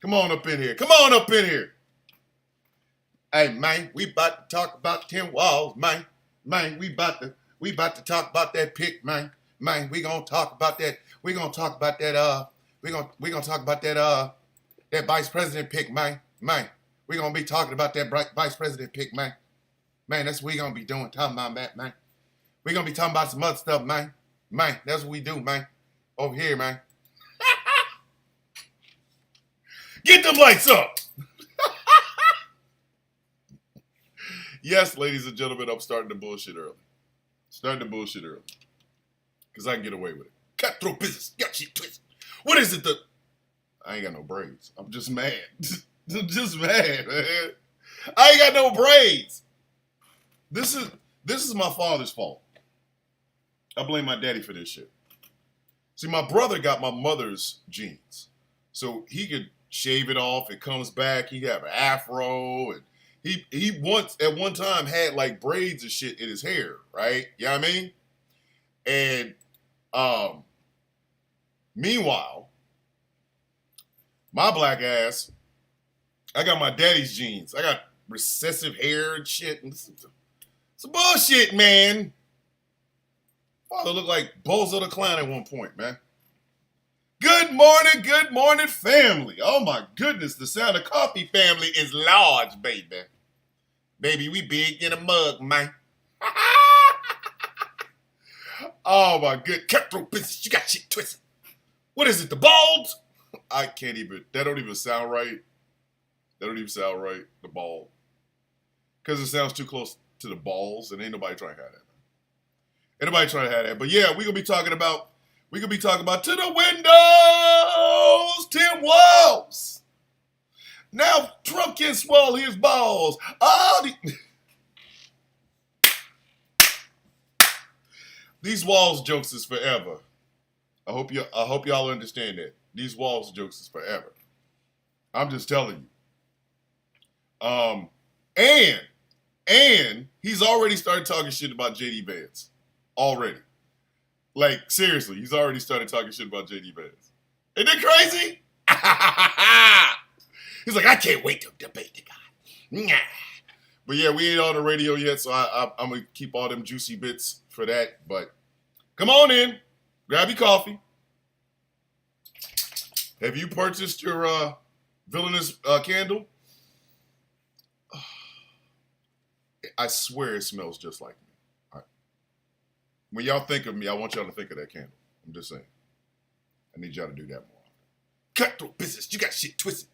Come on up in here. Come on up in here. Hey, man, we about to talk about 10 walls, man. Man, we about to talk about that pick, man. Man, we gonna talk about that. We gonna talk about that. We gonna talk about that vice president pick, man. Man, we gonna be talking about that vice president pick, man. Man, that's what we gonna be doing. Talking about that, man. We gonna be talking about some other stuff, man. Man, that's what we do, man. Over here, man. Get them lights up. Yes, ladies and gentlemen, I'm starting to bullshit early. Because I can get away with it. Cutthroat business. Got shit twisted. What is it I ain't got no braids. I'm just mad. I'm just mad, man. I ain't got no braids. This is my father's fault. I blame my daddy for this shit. See, my brother got my mother's genes. So he could shave it off. It comes back. He have an afro. And he once, at one time, had like braids and shit in his hair, right? You know what I mean? And meanwhile, my black ass, I got my daddy's genes. I got recessive hair and shit. And some bullshit, man. Father looked like Bozo the Clown at one point, man. Good morning, family. Oh my goodness, the Sound of Coffee family is large, baby. Baby, we big in a mug, man. Oh my good, cutthroat business, you got shit twisted. What is it, the balls? I can't even, that don't even sound right. The ball. Because it sounds too close to the balls, and ain't nobody trying to have that. Ain't nobody trying to have that. But yeah, we're going to be talking about to the windows, 10 walls. Now Trump can swallow his balls. These walls jokes is forever. I hope y'all understand that. These walls jokes is forever. I'm just telling you. And he's already started talking shit about JD Vance. Already. Like, seriously, he's already started talking shit about JD Vance. Isn't that crazy? He's like, I can't wait to debate the guy. Nah. But yeah, we ain't on the radio yet, so I'm going to keep all them juicy bits for that. But come on in. Grab your coffee. Have you purchased your villainous candle? I swear it smells just like me. All right. When y'all think of me, I want y'all to think of that candle. I'm just saying. I need y'all to do that more often. Cutthroat business. You got shit twisted.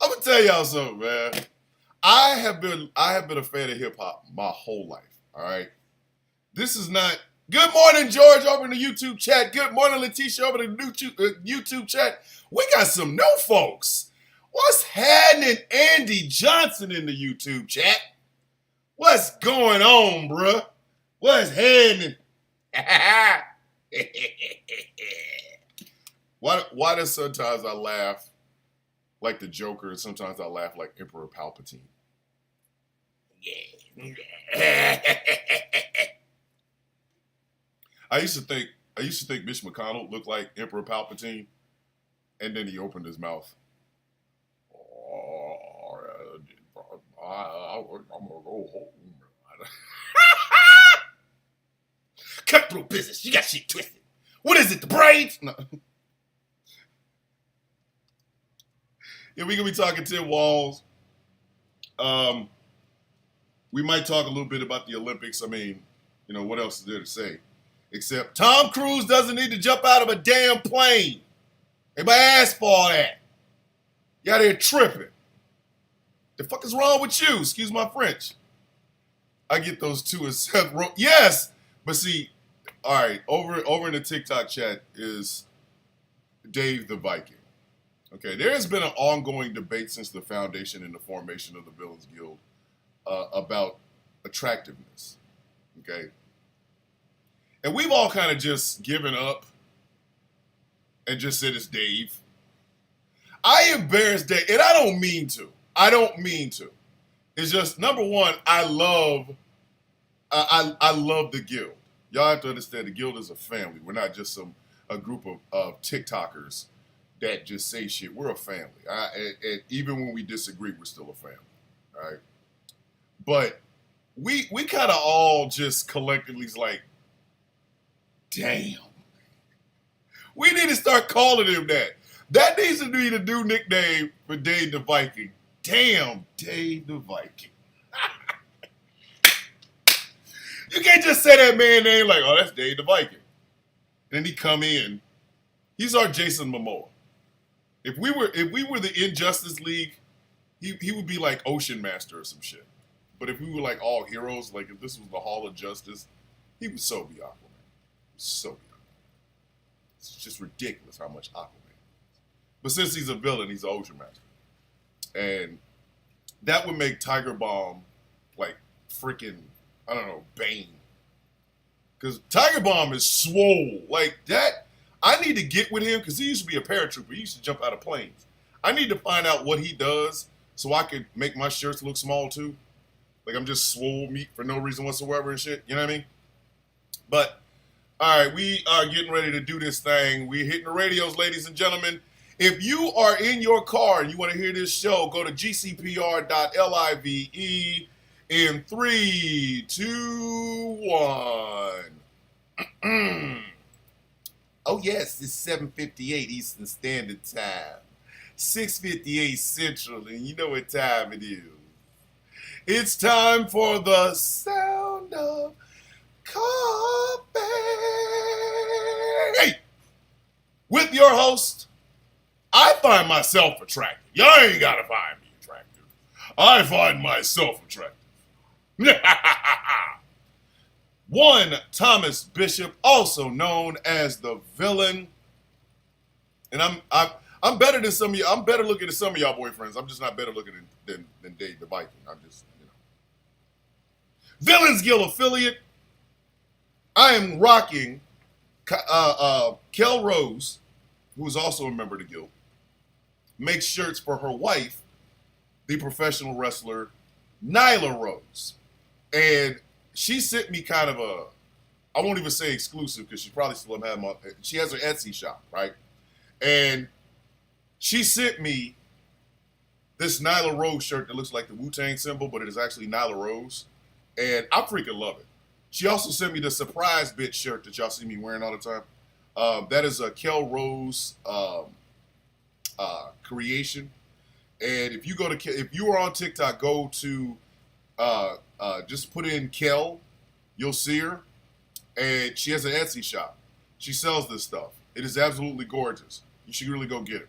I'm gonna tell y'all something, man. I have been a fan of hip hop my whole life. All right. This is not. Good morning, George, over in the YouTube chat. Good morning, Letitia, over in the YouTube chat. We got some new folks. What's happening, Andy Johnson in the YouTube chat? What's going on, bruh? What's happening? Why does sometimes I laugh like the Joker and sometimes I laugh like Emperor Palpatine? Yeah. I used to think Mitch McConnell looked like Emperor Palpatine, and then he opened his mouth. I'm gonna go home. Cutthroat business. You got shit twisted. What is it? The braids? No. Yeah, we gonna be talking 10 walls. We might talk a little bit about the Olympics. I mean, you know, what else is there to say? Except Tom Cruise doesn't need to jump out of a damn plane. Anybody asked for all that? You out here tripping. The fuck is wrong with you? Excuse my French. I get those two as Seth Rogen. Yes, but see, all right, over in the TikTok chat is Dave the Viking. Okay, there has been an ongoing debate since the foundation and the formation of the Villains Guild about attractiveness. Okay. And we've all kind of just given up and just said it's Dave. I embarrass Dave, and I don't mean to. It's just, number one, I love the guild. Y'all have to understand the guild is a family. We're not just a group of TikTokers that just say shit. We're a family. And even when we disagree, we're still a family. All right. But we kind of all just collectively is like, damn. We need to start calling him that. That needs to be the new nickname for Dave the Viking. Damn, Dave the Viking. You can't just say that man name like, oh, that's Dave the Viking. And then he come in. He's our Jason Momoa. If we were the Injustice League, he would be like Ocean Master or some shit. But if we were like all heroes, like if this was the Hall of Justice, he would so be Aquaman. So be Aquaman. It's just ridiculous how much Aquaman is. But since he's a villain, he's an Ocean Master. And that would make Tiger Bomb like freaking, I don't know, Bane. Because Tiger Bomb is swole. Like that, I need to get with him because he used to be a paratrooper. He used to jump out of planes. I need to find out what he does so I can make my shirts look small too. Like I'm just swole meat for no reason whatsoever and shit. You know what I mean? But, all right, we are getting ready to do this thing. We're hitting the radios, ladies and gentlemen. If you are in your car and you want to hear this show, go to gcpr.live in 3, 2, 1. Oh, yes, it's 7:58 Eastern Standard Time, 6:58 Central, and you know what time it is. It's time for the sound of coffee. Hey, with your host, I find myself attractive. Y'all ain't gotta find me attractive. I find myself attractive. One Thomas Bishop, also known as the villain, and I'm better than some of you. I'm better looking than some of y'all boyfriends. I'm just not better looking than Dave the Viking. I'm just, Villains Guild affiliate. I am rocking Kel Rose, who is also a member of the guild, makes shirts for her wife, the professional wrestler Nyla Rose. And she sent me kind of I won't even say exclusive because she probably still have them. She has her Etsy shop, right? And she sent me this Nyla Rose shirt that looks like the Wu-Tang symbol, but it is actually Nyla Rose. And I freaking love it. She also sent me the surprise bitch shirt that y'all see me wearing all the time. That is a Kel Rose creation. And if you are on TikTok, go to just put in Kel, you'll see her. And she has an Etsy shop. She sells this stuff. It is absolutely gorgeous. You should really go get it.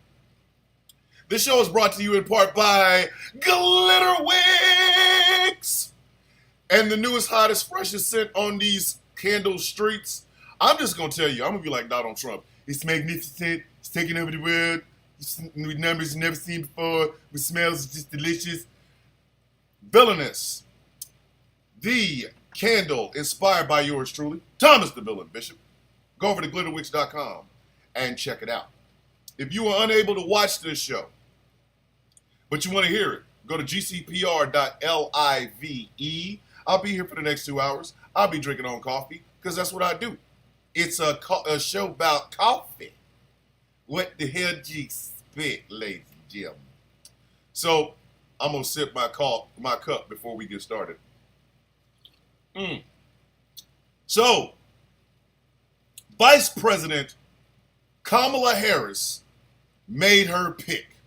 This show is brought to you in part by Glitter Wicks. And the newest, hottest, freshest scent on these candle streets. I'm just going to tell you, I'm going to be like Donald Trump. It's magnificent. It's taking over the world. It's with numbers you've never seen before. With smells just delicious. Villainous. The candle inspired by yours truly, Thomas the Villain Bishop. Go over to glitterwicks.com and check it out. If you are unable to watch this show, but you want to hear it, go to gcpr.live. I'll be here for the next 2 hours. I'll be drinking on coffee because that's what I do. It's a show about coffee. What the hell do you expect, ladies and gentlemen? So I'm going to sip my cup before we get started. So, Vice President Kamala Harris made her pick.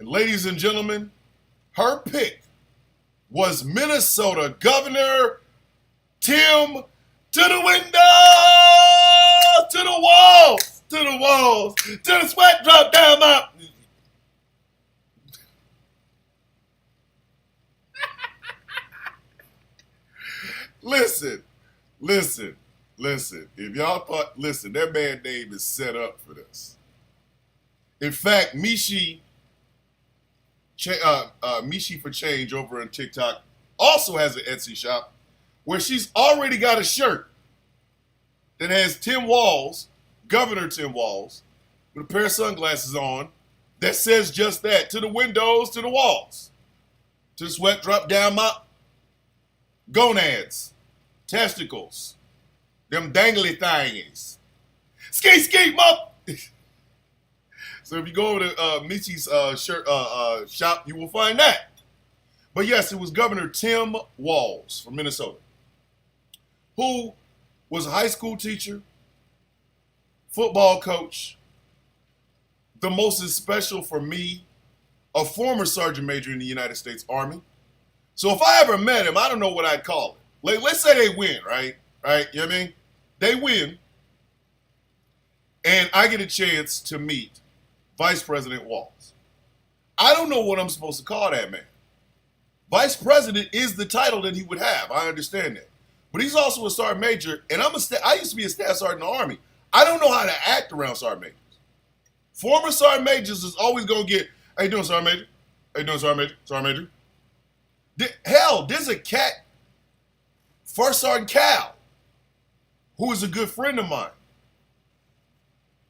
And ladies and gentlemen, her pick was Minnesota Governor Tim to the window, to the walls, to the walls, to the sweat drop down my... Listen. If y'all thought, that man name is set up for this. In fact, Mishi for Change over on TikTok also has an Etsy shop where she's already got a shirt that has Tim Walz, Governor Tim Walz, with a pair of sunglasses on that says just that, to the windows, to the walls, to the sweat drop down my gonads, testicles, Them dangly things. Ski, ski, mop. So if you go over to Michi's shop, you will find that. But yes, it was Governor Tim Walz from Minnesota, who was a high school teacher, football coach, the most special for me, a former sergeant major in the United States Army. So if I ever met him, I don't know what I'd call it. Like, let's say they win, right? Right? You know what I mean? They win, and I get a chance to meet Vice President Walz. I don't know what I'm supposed to call that man. Vice President is the title that he would have. I understand that. But he's also a sergeant major, and I used to be a staff sergeant in the Army. I don't know how to act around sergeant majors. Former sergeant majors is always going to get, how you doing, sergeant major? How you doing, sergeant major? Sergeant major? Hell, there's a cat, First Sergeant Cal, who is a good friend of mine,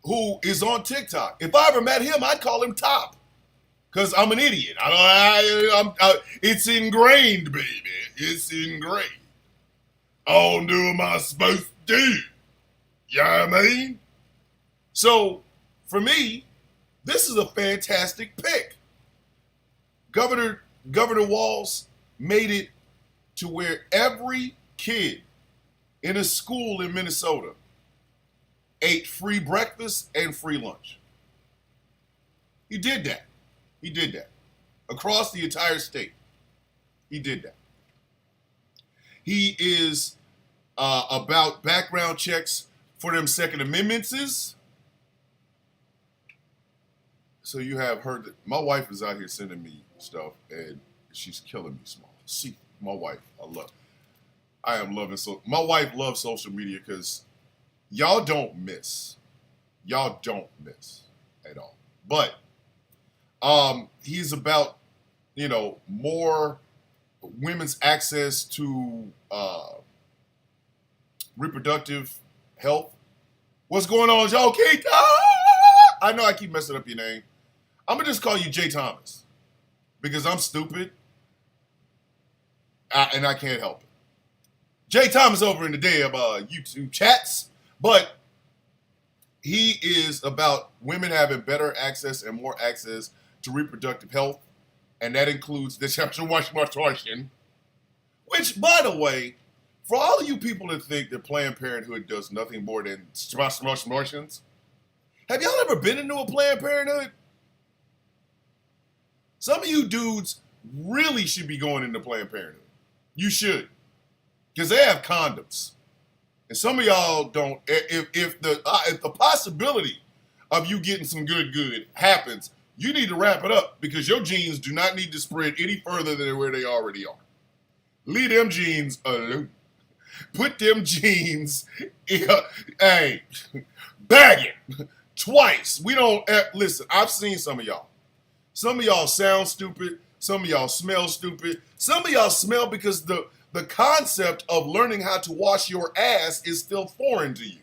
who is on TikTok. If I ever met him, I'd call him Top, because I'm an idiot. It's ingrained, baby. It's ingrained. I don't do what I'm supposed to do. You know what I mean? So, for me, this is a fantastic pick. Governor Walz made it to where every kid in a school in Minnesota ate free breakfast and free lunch. He did that. He did that. Across the entire state. He did that. He is about background checks for them Second Amendments. So you have heard that my wife is out here sending me stuff, and she's killing me small. See, my wife, I am loving my wife loves social media because y'all don't miss. Y'all don't miss at all. But he's about, more women's access to reproductive health. What's going on, y'all? Keith? I know I keep messing up your name. I'm gonna just call you Jay Thomas because I'm stupid and I can't help it. Jay Thomas over in the day of YouTube chats, but he is about women having better access and more access to reproductive health, and that includes the sexual washing. Which, by the way, for all of you people that think that Planned Parenthood does nothing more than motions, have y'all ever been into a Planned Parenthood? Some of you dudes really should be going into Planned Parenthood. You should. Because they have condoms. And some of y'all don't. If the possibility of you getting some good happens, you need to wrap it up because your genes do not need to spread any further than where they already are. Leave them genes alone. Put them genes, bag it twice. We don't, listen, I've seen some of y'all. Some of y'all sound stupid. Some of y'all smell stupid. Some of y'all smell because the concept of learning how to wash your ass is still foreign to you.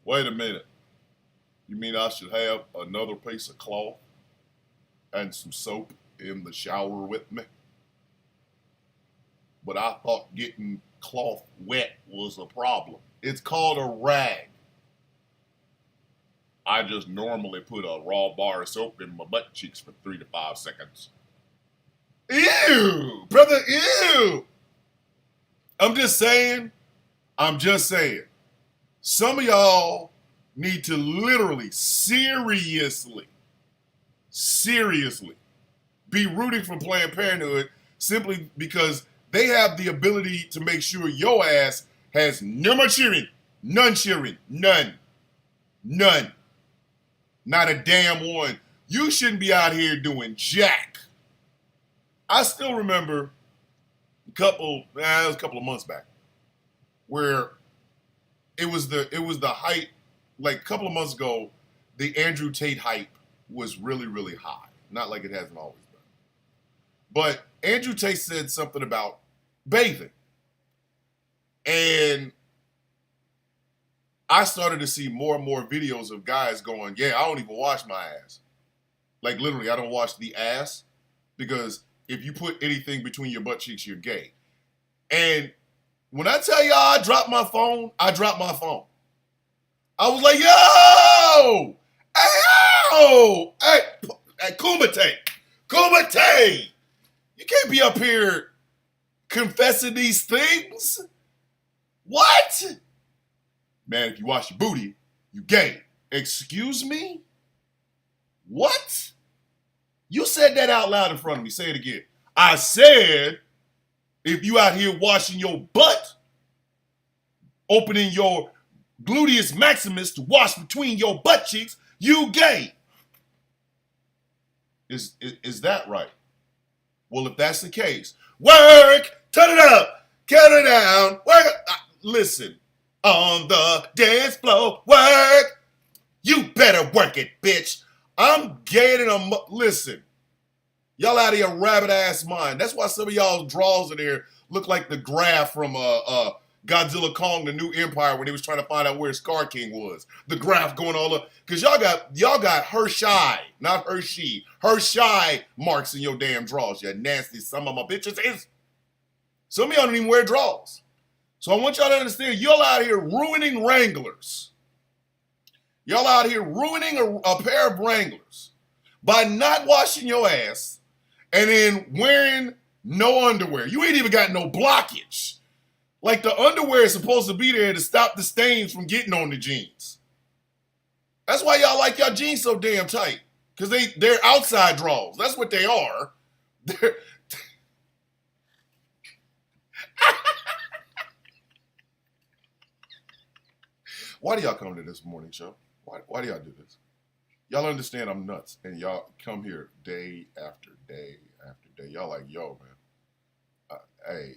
Wait a minute. You mean I should have another piece of cloth and some soap in the shower with me? But I thought getting cloth wet was a problem. It's called a rag. I just normally put a raw bar of soap in my butt cheeks for 3 to 5 seconds. Ew, brother, ew. I'm just saying. Some of y'all need to literally, seriously be rooting for Planned Parenthood simply because they have the ability to make sure your ass has none cheering. None. Not a damn one. You shouldn't be out here doing jack. I still remember it was a couple of months back, where it was the hype, like a couple of months ago, the Andrew Tate hype was really, really high. Not like it hasn't always been. But Andrew Tate said something about bathing. And I started to see more and more videos of guys going, yeah, I don't even wash my ass. Like literally, I don't wash the ass because if you put anything between your butt cheeks, you're gay. And When I tell y'all I dropped my phone, I dropped my phone. I was like, yo! Hey, Kumite! You can't be up here confessing these things. What? Man, if you wash your booty, you gay. Excuse me? What? You said that out loud in front of me. Say it again. I said, if you out here washing your butt, opening your gluteus maximus to wash between your butt cheeks, you gay. Is that right? Well, if that's the case, work, turn it up, cut it down, work. Listen, on the dance floor, work. You better work it, bitch. I'm gay and I'm, listen. Y'all out of your rabbit ass mind. That's why some of y'all's draws in there look like the graph from Godzilla Kong, the New Empire, when they was trying to find out where Scar King was. The graph going all up. Because y'all got Hershey, not Hershey. Hershey marks in your damn draws, you nasty some of my bitches. Some of y'all don't even wear draws. So I want y'all to understand, y'all out here ruining Wranglers. Y'all out here ruining a pair of Wranglers by not washing your ass and then wearing no underwear. You ain't even got no blockage. Like, the underwear is supposed to be there to stop the stains from getting on the jeans. That's why y'all like y'all jeans so damn tight. Because they're outside draws. That's what they are. Why do y'all come to this morning show? Why do y'all do this? Y'all understand I'm nuts. And y'all come here day after day after day. Y'all like, yo, man. Hey,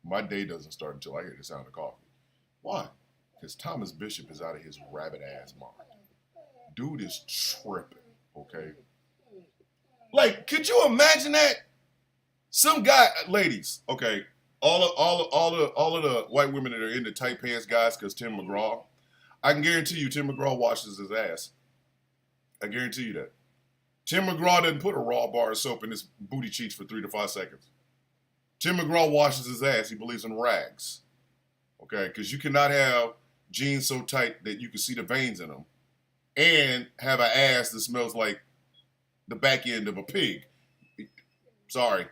my day doesn't start until I hear the sound of coffee. Why? Because Thomas Bishop is out of his rabbit ass mind. Dude is tripping, okay? Like, could you imagine that? Some guy, ladies, okay, all of the white women that are into tight pants guys, because Tim McGraw, I can guarantee you Tim McGraw washes his ass. I guarantee you that. Tim McGraw doesn't put a raw bar of soap in his booty cheeks for 3 to 5 seconds. Tim McGraw washes his ass. He believes in rags. Okay? Because you cannot have jeans so tight that you can see the veins in them and have an ass that smells like the back end of a pig. Sorry.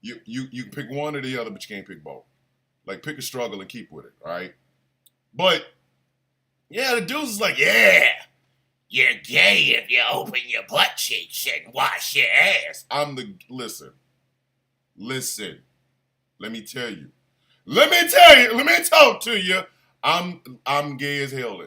You can pick one or the other, but you can't pick both. Like, pick a struggle and keep with it, all right? But, yeah, the dudes is like, yeah, you're gay if you open your butt cheeks and wash your ass. Listen, let me tell you. Let me talk to you. I'm gay as hell.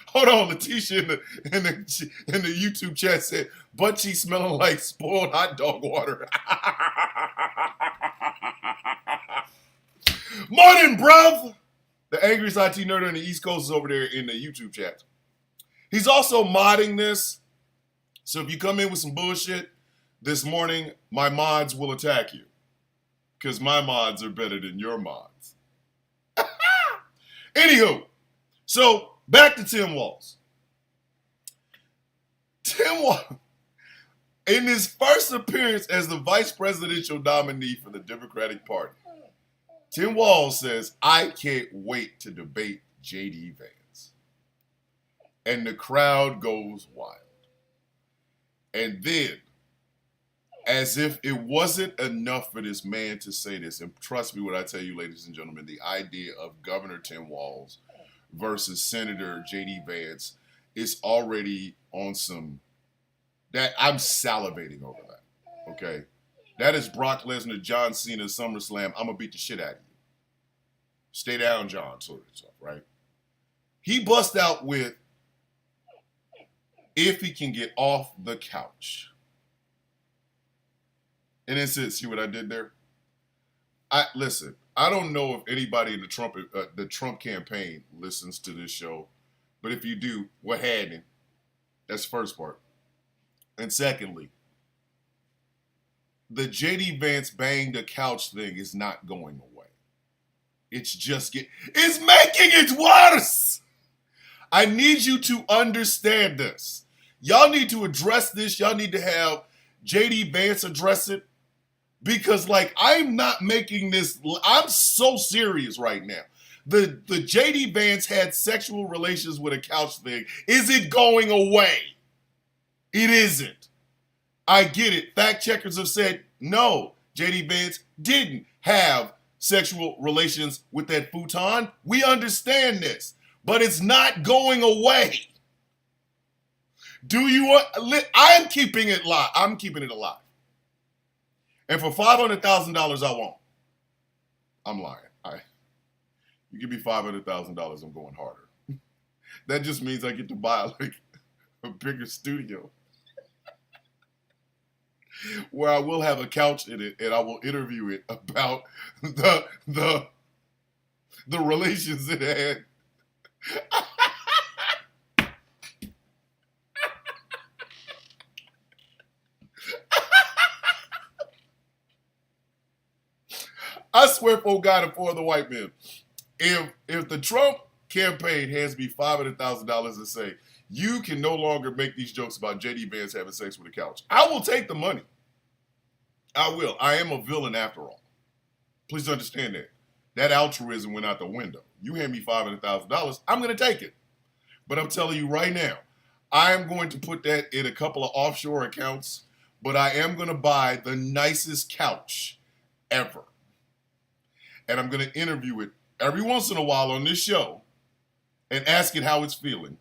Hold on, Letitia in the YouTube chat said, butt cheeks smelling like spoiled hot dog water. Morning, bruv! The angriest IT nerd on the East Coast is over there in the YouTube chat. He's also modding this. So if you come in with some bullshit this morning, my mods will attack you. Because my mods are better than your mods. Anywho, so back to Tim Walz. Tim Walz, in his first appearance as the vice presidential nominee for the Democratic Party, Tim Walz says, I can't wait to debate J.D. Vance. And the crowd goes wild. And then, as if it wasn't enough for this man to say this, and trust me when I tell you, ladies and gentlemen, the idea of Governor Tim Walz versus Senator J.D. Vance is already on some, that I'm salivating over that, okay? That is Brock Lesnar, John Cena, SummerSlam. I'm going to beat the shit out of you. Stay down, John, sort of stuff, right? He bust out with, if he can get off the couch. And then said, see what I did there? Listen, I don't know if anybody in the Trump campaign listens to this show, but if you do, what happened? That's the first part. And secondly, the J.D. Vance bang the couch thing is not going away. It's it's making it worse. I need you to understand this. Y'all need to address this. Y'all need to have J.D. Vance address it. Because like I'm not making this. I'm so serious right now. The JD Vance had sexual relations with a couch thing. Is it going away? It isn't. I get it. Fact checkers have said no. JD Vance didn't have sexual relations with that futon. We understand this, but it's not going away. Do you? I'm keeping it live. I'm keeping it alive. And for $500,000, I won't. I'm lying. You give me $500,000, I'm going harder. That just means I get to buy like a bigger studio where I will have a couch in it, and I will interview it about the relations it had. I swear for God and for the white men, if the Trump campaign hands me $500,000 and say, you can no longer make these jokes about JD Vance having sex with a couch, I will take the money. I will. I am a villain after all. Please understand that. That altruism went out the window. You hand me $500,000, I'm going to take it. But I'm telling you right now, I am going to put that in a couple of offshore accounts, but I am going to buy the nicest couch ever. And I'm going to interview it every once in a while on this show and ask it how it's feeling.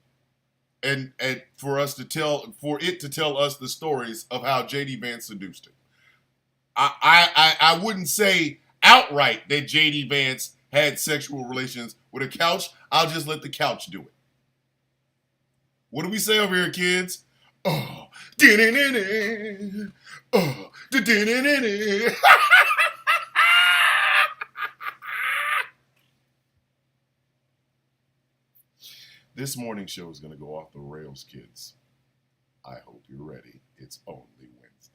And for it to tell us the stories of how JD Vance seduced it. I wouldn't say outright that JD Vance had sexual relations with a couch. I'll just let the couch do it. What do we say over here, kids? Oh, oh, This morning show is going to go off the rails, kids. I hope you're ready. It's only Wednesday.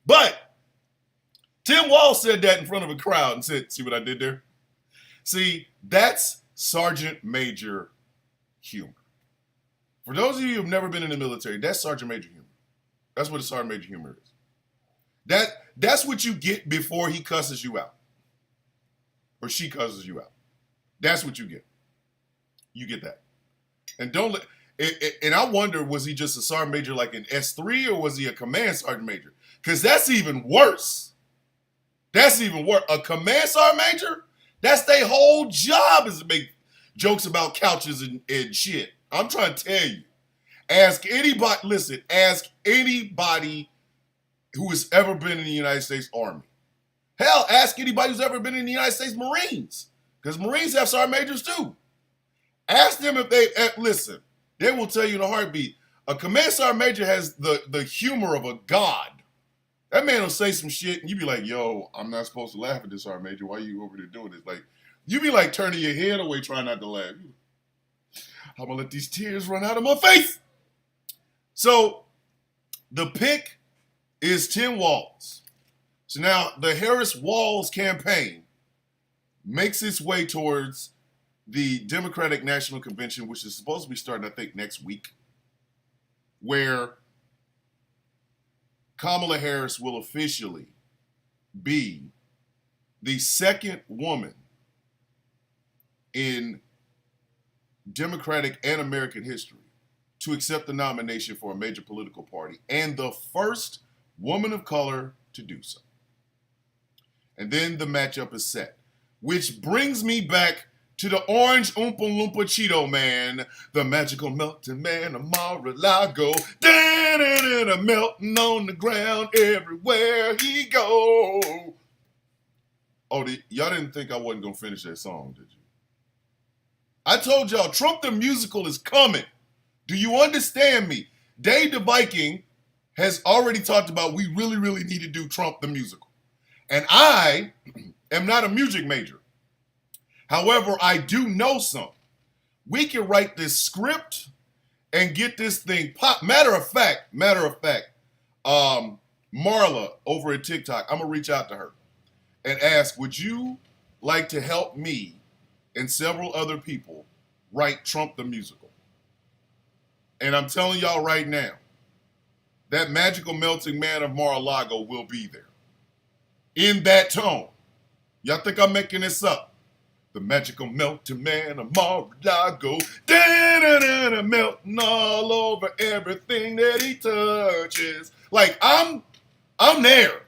But Tim Walz said that in front of a crowd and said, see what I did there? See, that's Sergeant Major humor. For those of you who have never been in the military, that's Sergeant Major humor. That's what a Sergeant Major humor is. That's what you get before he cusses you out. Or she cusses you out. That's what you get. You get that. And don't let, and I wonder, was he just a sergeant major like an S3 or was he a command sergeant major? Because that's even worse. That's even worse. A command sergeant major, that's their whole job is to make jokes about couches and shit. I'm trying to tell you. Ask anybody who has ever been in the United States Army. Hell, ask anybody who's ever been in the United States Marines. Because Marines have sergeant majors too. Ask them if they, listen, they will tell you in a heartbeat. A command sergeant major has the humor of a god. That man will say some shit and you be like, yo, I'm not supposed to laugh at this sergeant major. Why are you over there doing this? Like, you be like turning your head away trying not to laugh. I'm going to let these tears run out of my face. So the pick is Tim Walz. So now the Harris-Walz campaign makes its way towards the Democratic National Convention, which is supposed to be starting, I think, next week, where Kamala Harris will officially be the second woman in Democratic and American history to accept the nomination for a major political party and the first woman of color to do so. And then the matchup is set, which brings me back to the orange Oompa Loompa Cheeto man, the magical melting man of Mar-a-Lago, melting on the ground everywhere he go. Oh, y'all didn't think I wasn't going to finish that song, did you? I told y'all, Trump the musical is coming. Do you understand me? Dave the Viking has already talked about we really, really need to do Trump the musical. And I am not a music major. However, I do know some. We can write this script and get this thing pop. Matter of fact, Marla over at TikTok, I'm going to reach out to her and ask, would you like to help me and several other people write Trump the musical? And I'm telling y'all right now, That magical melting man of Mar-a-Lago will be there. In that tone. Y'all think I'm making this up? The magical melting man of Mar-a-Lago. Da-da-da-da, melting all over everything that he touches. Like, I'm there.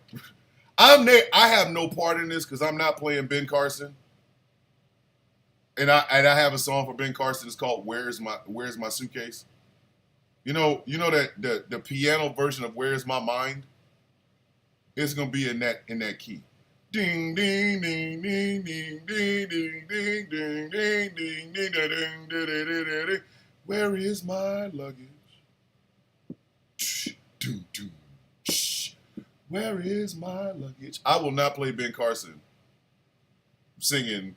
I'm there. I have no part in this because I'm not playing Ben Carson. And I have a song for Ben Carson. It's called Where's My Suitcase? You know that the piano version of Where's My Mind? It's gonna be in that key. Ding ding ding ding ding ding ding ding ding ding ding ding ding ding ding. Where is my luggage? Where is my luggage? I will not play Ben Carson singing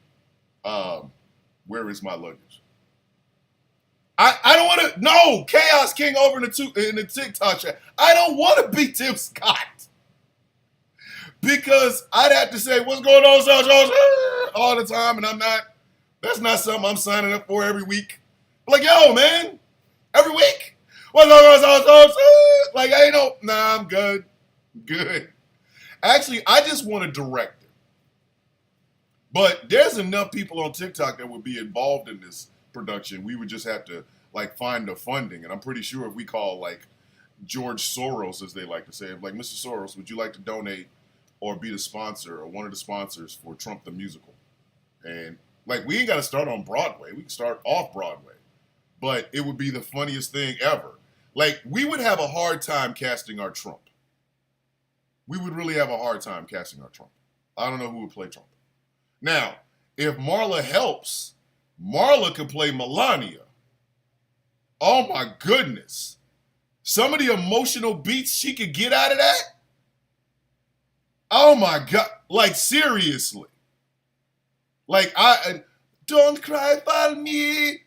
Where is my luggage? I don't want to. No, Chaos King over in the TikTok chat. I don't want to be Tim Scott because I'd have to say what's going on, all the time, and I'm not. That's not something I'm signing up for every week. Like, yo, man, every week. What's going on? Like, I ain't no. Nah, I'm good. Good. Actually, I just want to direct it. But there's enough people on TikTok that would be involved in this production. We would just have to like find the funding, and I'm pretty sure if we call like George Soros, as they like to say, like, Mr. Soros, would you like to donate or be the sponsor or one of the sponsors for Trump the Musical? And like, we ain't got to start on Broadway. We can start off Broadway, but it would be the funniest thing ever. Like, we would have a hard time casting our Trump. We would really have a hard time casting our Trump. I don't know who would play Trump. Now, if Marla helps, Marla could play Melania. Oh my goodness. Some of the emotional beats she could get out of that. Oh my God. Like, seriously. Like, don't cry for me,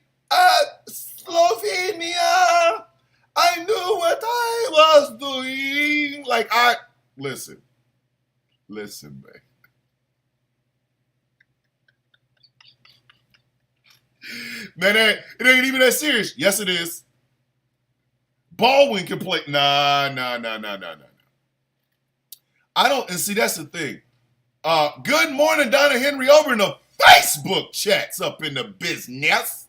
Slovenia. I knew what I was doing. Like, listen, man. Man, it ain't even that serious. Yes, it is. Baldwin can play. Nah. I don't, and see, that's the thing. Good morning, Donna Henry, over in the Facebook chats up in the business.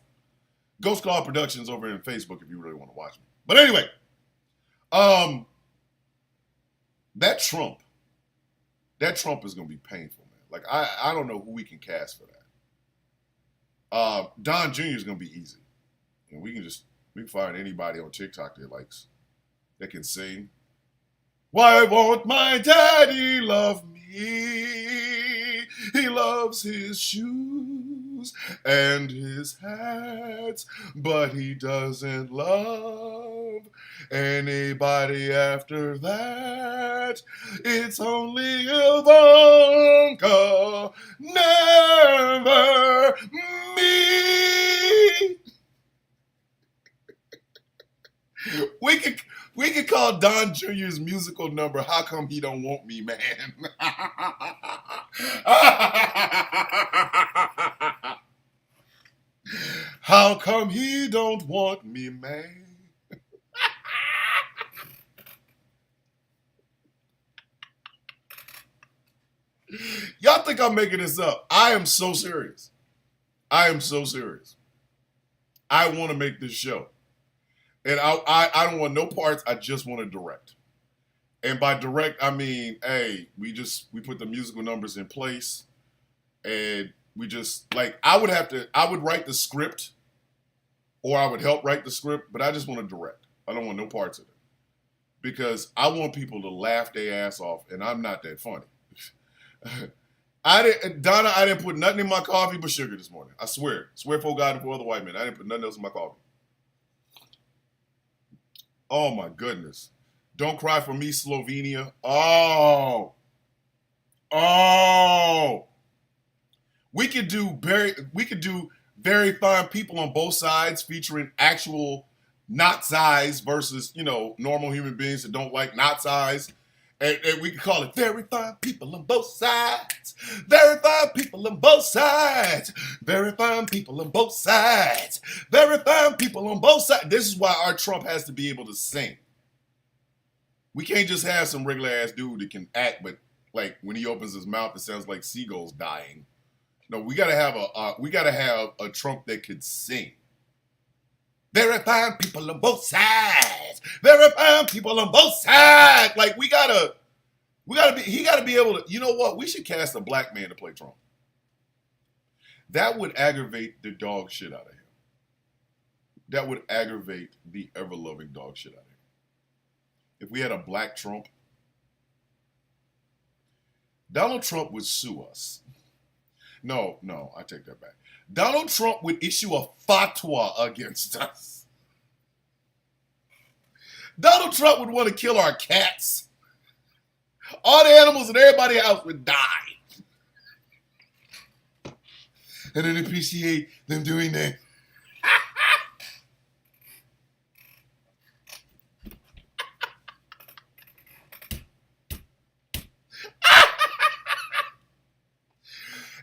Ghost Call Productions over in Facebook if you really want to watch me. But anyway, that Trump is going to be painful, man. Like, I don't know who we can cast for that. Don Jr. is going to be easy. And we can find anybody on TikTok that can sing. Why won't my daddy love me? He loves his shoes and his hats, but he doesn't love anybody after that. It's only Ivanka, never me. We could call Don Jr.'s musical number "How Come He Don't Want Me, Man." How come he don't want me, man? Y'all think I'm making this up? I am so serious. I want to make this show. And I don't want no parts. I just want to direct. And by direct, I mean, hey, we put the musical numbers in place, and we just, like, I would write the script, or I would help write the script, but I just want to direct. I don't want no parts of it. Because I want people to laugh their ass off, and I'm not that funny. Donna, I didn't put nothing in my coffee but sugar this morning. I swear. Swear for God and for other white men. I didn't put nothing else in my coffee. Oh my goodness. Don't cry for me, Slovenia. Oh. We could do very fine people on both sides featuring actual Nazis versus, normal human beings that don't like Nazis. And we could call it very fine people on both sides. Very fine people on both sides. Very fine people on both sides. Very fine people on both sides. This is why our Trump has to be able to sing. We can't just have some regular ass dude that can act, but like when he opens his mouth, it sounds like seagulls dying. No, we gotta have a Trump that could sing. Very fine people on both sides. Very fine people on both sides. Like he gotta be able to. You know what? We should cast a black man to play Trump. That would aggravate the dog shit out of him. That would aggravate the ever-loving dog shit out of him. If we had a black Trump, Donald Trump would sue us. No, I take that back. Donald Trump would issue a fatwa against us. Donald Trump would want to kill our cats. All the animals in everybody's house would die. I don't appreciate them doing that.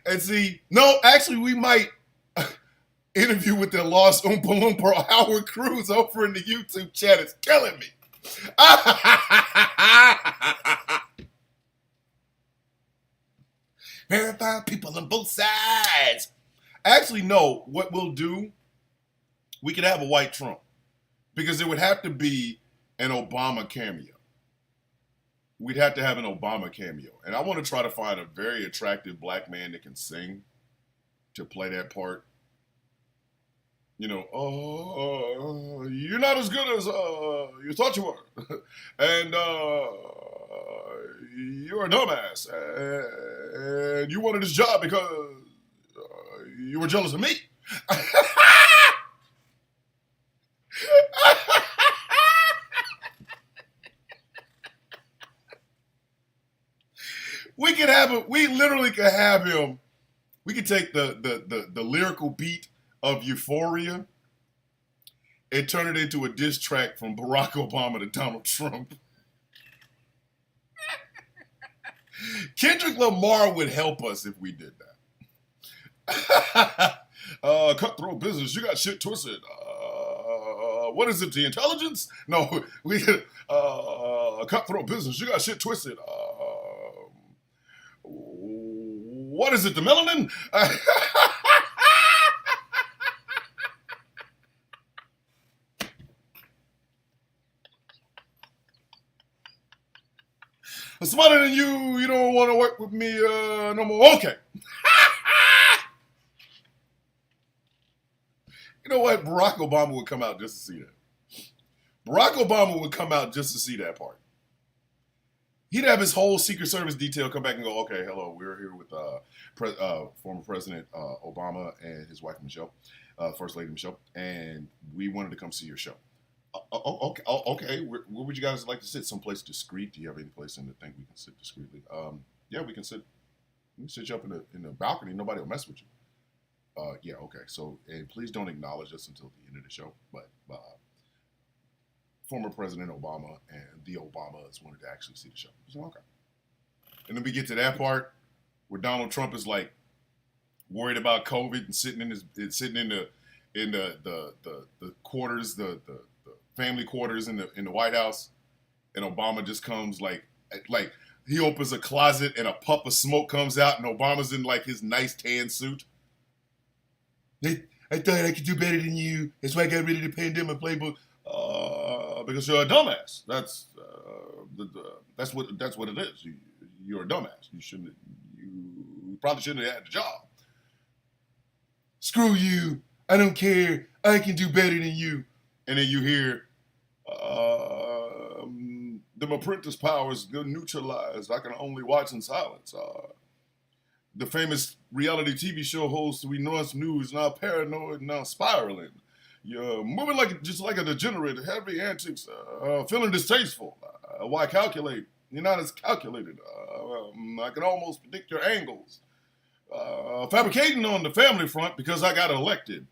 And see, no, actually, we might interview with the lost Oompa Loompa Howard Cruz over in the YouTube chat. It's killing me. Verify people on both sides. Actually, no, what we'll do, we could have a white Trump because it would have to be an Obama cameo. We'd have to have an Obama cameo. And I want to try to find a very attractive black man that can sing to play that part. You know, oh, you're not as good as you thought you were. And you're a dumbass. And you wanted this job because you were jealous of me. We literally could have him. We could take the lyrical beat of Euphoria and turn it into a diss track from Barack Obama to Donald Trump. Kendrick Lamar would help us if we did that. Cutthroat business, you got shit twisted. What is it, the intelligence? No, we cutthroat business, you got shit twisted. What is it, the melanin? I'm smarter than you. You don't want to work with me no more. Okay. You know what? Barack Obama would come out just to see that. Barack Obama would come out just to see that part. He'd have his whole Secret Service detail come back and go, okay, hello, we're here with former President Obama and his wife, Michelle, First Lady Michelle, and we wanted to come see your show. Okay. Where would you guys like to sit? Someplace discreet? Do you have any place in the thing we can sit discreetly? Yeah, we can sit. We can sit you up in the balcony. Nobody will mess with you. Yeah, okay. So, and please don't acknowledge us until the end of the show. But former President Obama and the Obamas wanted to actually see the show. So, okay. And then we get to that part where Donald Trump is like worried about COVID and sitting in the quarters, the family quarters in the White House, and Obama just comes like he opens a closet and a puff of smoke comes out and Obama's in like his nice tan suit. I thought I could do better than you. That's why I got rid of the pandemic playbook. Because you're a dumbass. That's what it is. You're a dumbass. You probably shouldn't have had the job. Screw you. I don't care. I can do better than you. And then you hear, the apprentice powers get neutralized. I can only watch in silence. The famous reality TV show host we once knew is now paranoid, now spiraling. You're moving just like a degenerate, heavy antics, feeling distasteful. Why calculate? You're not as calculated. I can almost predict your angles. Fabricating on the family front because I got elected.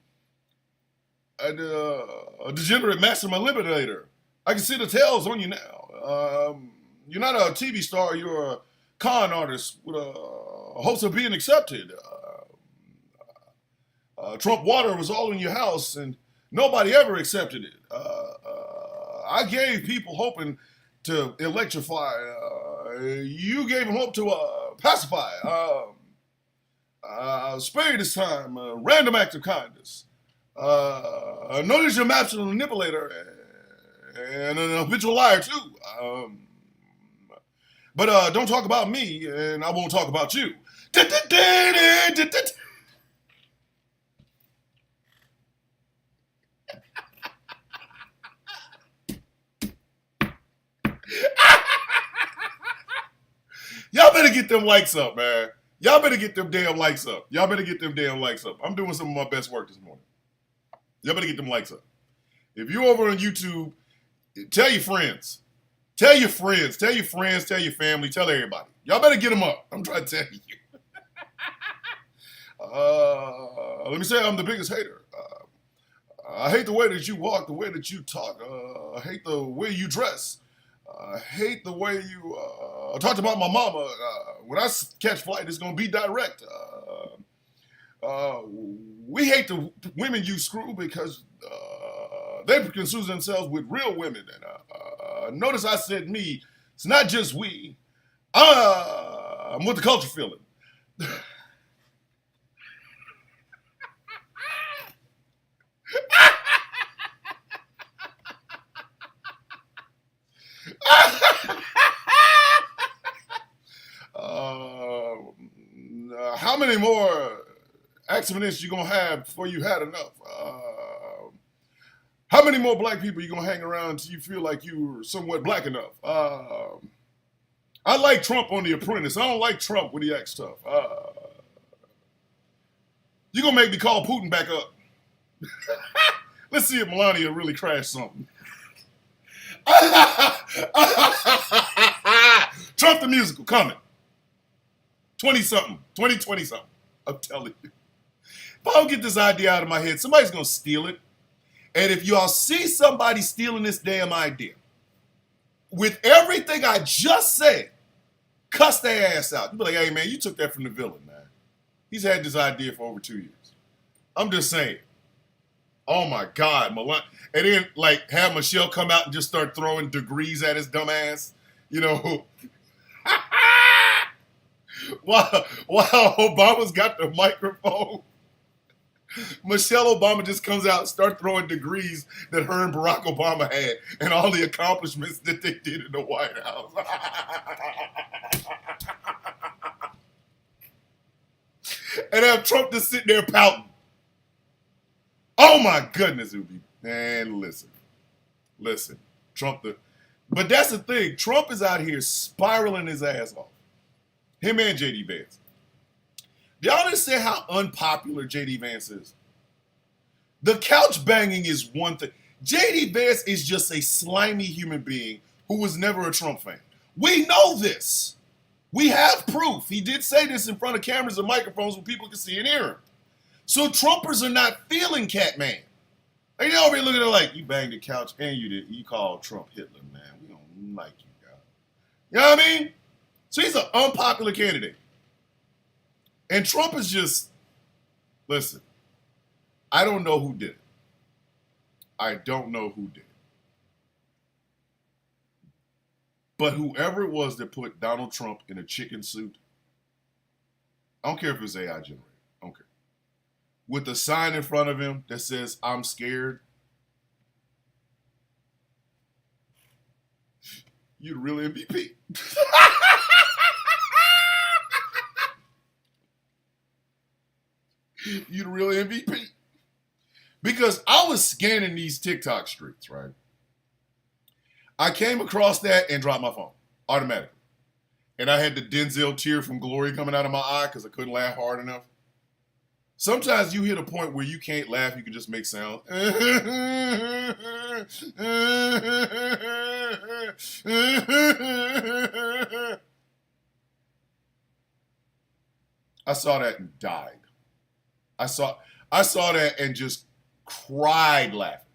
And a degenerate master manipulator. I can see the tails on you now. You're not a TV star. You're a con artist with a hopes of being accepted. Trump water was all in your house and nobody ever accepted it. I gave people hoping to electrify. You gave him hope to pacify. Spare this time. Random act of kindness. Notice you're maps a manipulator and an habitual liar too. But don't talk about me, and I won't talk about you. Y'all better get them likes up, man. Y'all better get them damn likes up. Y'all better get them damn likes up. I'm doing some of my best work this morning. Y'all better get them likes up. If you're over on YouTube, tell your friends. Tell your friends. Tell your friends. Tell your family. Tell everybody. Y'all better get them up. I'm trying to tell you. Let me say I'm the biggest hater. I hate the way that you walk, the way that you talk. I hate the way you dress. I hate the way you talked about my mama. When I catch flight, it's going to be direct. We hate the women you screw because they confuse themselves with real women. And notice I said me. It's not just we. I'm with the culture feeling. How many more accidents you gonna have before you had enough? How many more black people you gonna hang around until you feel like you're somewhat black enough? I like Trump on The Apprentice. I don't like Trump when he acts tough. You gonna make me call Putin back up? Let's see if Melania really crashed something. Trump the musical coming. 20-something. 2020-something. I'm telling you. If I don't get this idea out of my head, somebody's going to steal it. And if y'all see somebody stealing this damn idea, with everything I just said, cuss their ass out. You be like, hey, man, you took that from the villain, man. He's had this idea for over 2 years. I'm just saying. Oh, my God. And then, like, have Michelle come out and just start throwing degrees at his dumb ass. You know. While Obama's got the microphone, Michelle Obama just comes out and starts throwing degrees that her and Barack Obama had and all the accomplishments that they did in the White House. And have Trump just sitting there pouting. Oh my goodness, it would be, man, listen, Trump but that's the thing, Trump is out here spiraling his ass off. Him and J.D. Vance. Do y'all understand how unpopular J.D. Vance is? The couch banging is one thing. J.D. Vance is just a slimy human being who was never a Trump fan. We know this. We have proof. He did say this in front of cameras and microphones where people can see and hear him. So Trumpers are not feeling Catman. They over here looking at it like, you banged the couch and you called Trump Hitler, man. We don't like you, guys. You know what I mean? So he's an unpopular candidate. And Trump is just, listen, I don't know who did it. I don't know who did it. But whoever it was that put Donald Trump in a chicken suit, I don't care if it's AI generated. I don't care. With a sign in front of him that says, I'm scared. You the real MVP. You the real MVP. Because I was scanning these TikTok streets, right? I came across that and dropped my phone automatically. And I had the Denzel tear from Glory coming out of my eye because I couldn't laugh hard enough. Sometimes you hit a point where you can't laugh, you can just make sounds. I saw that and died. I saw that and just cried laughing.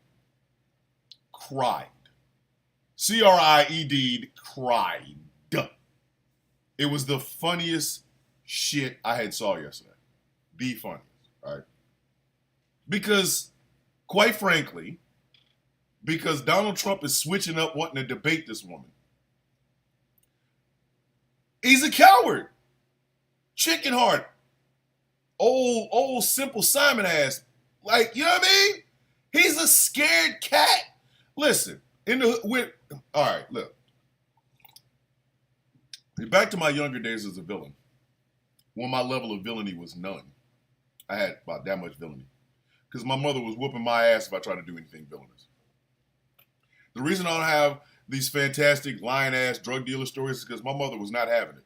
Cried. C-R-I-E-D, cried. It was the funniest shit I had saw yesterday. The funniest, right? Because, quite frankly, because Donald Trump is switching up wanting to debate this woman He's a coward. Chicken heart. Old Simple Simon ass. Like, you know what I mean? He's a scared cat. Listen, all right, look. Back to my younger days as a villain, when my level of villainy was none. I had about that much villainy. Because my mother was whooping my ass if I tried to do anything villainous. The reason I don't have these fantastic lion-ass drug dealer stories is because my mother was not having it.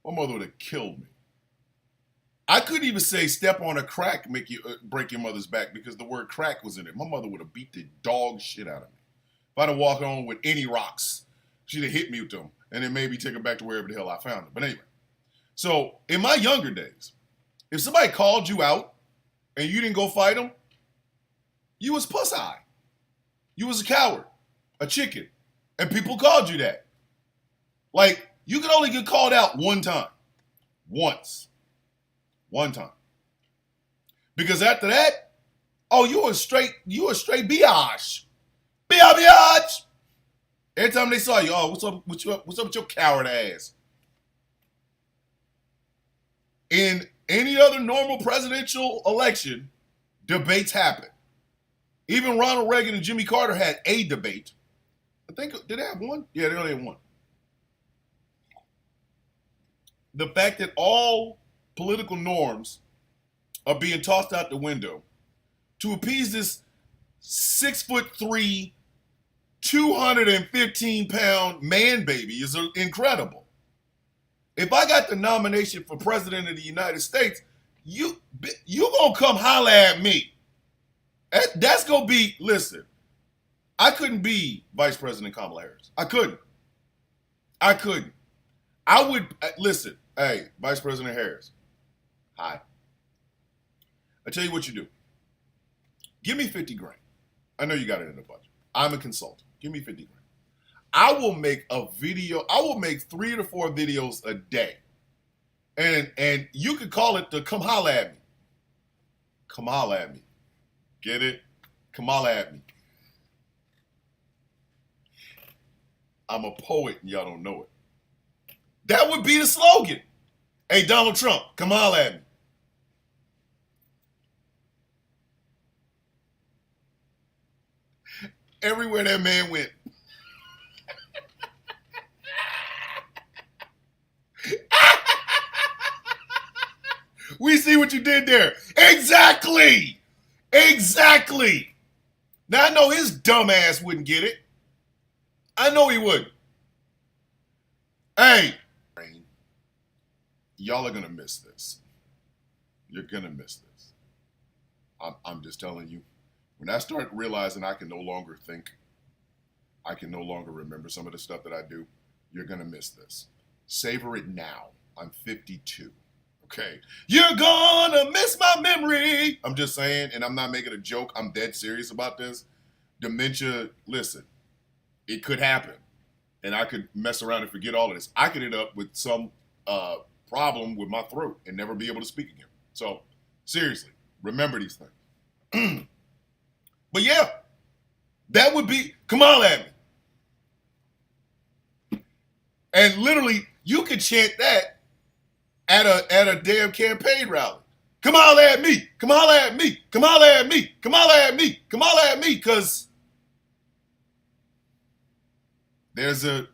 My mother would have killed me. I couldn't even say step on a crack, break your mother's back, because the word crack was in it. My mother would have beat the dog shit out of me. If I'd have walked on with any rocks, she'd have hit me with them and then maybe take her back to wherever the hell I found her. But anyway, so in my younger days, if somebody called you out and you didn't go fight them, you was puss-eye. You was a coward, a chicken, and people called you that. Like, you could only get called out one time. Once. One time. Because after that, oh, you a straight biatch. Biatch. Every time they saw you, oh, what's up with your coward ass? In any other normal presidential election, debates happen. Even Ronald Reagan and Jimmy Carter had a debate. I think, did they have one? Yeah, they only had one. The fact that all political norms are being tossed out the window to appease this 6'3", 215-pound man baby is incredible. If I got the nomination for president of the United States, you gonna come holler at me. That's gonna be, listen, I couldn't be Vice President Kamala Harris. I couldn't. I would, listen, hey, Vice President Harris, hi. I tell you what you do. Give me 50 grand. I know you got it in the budget. I'm a consultant. Give me 50 grand. I will make a video. I will make 3 to 4 videos a day. And you could call it the come holla at me. Come holla at me. Get it? Come holla at me. I'm a poet and y'all don't know it. That would be the slogan. Hey, Donald Trump, come holla at me. Everywhere that man went. We see what you did there. Exactly. Now, I know his dumb ass wouldn't get it. I know he wouldn't. Hey, y'all are going to miss this. You're going to miss this. I'm just telling you. When I start realizing I can no longer think, I can no longer remember some of the stuff that I do, you're going to miss this. Savor it now. I'm 52. Okay? You're going to miss my memory. I'm just saying, and I'm not making a joke. I'm dead serious about this. Dementia, listen, it could happen. And I could mess around and forget all of this. I could end up with some problem with my throat and never be able to speak again. So, seriously, remember these things. But yeah, that would be, come on at me. And literally, you could chant that at a damn campaign rally. Come on at me, come on at me, come on at me, come on at me, come on at me, because there's a,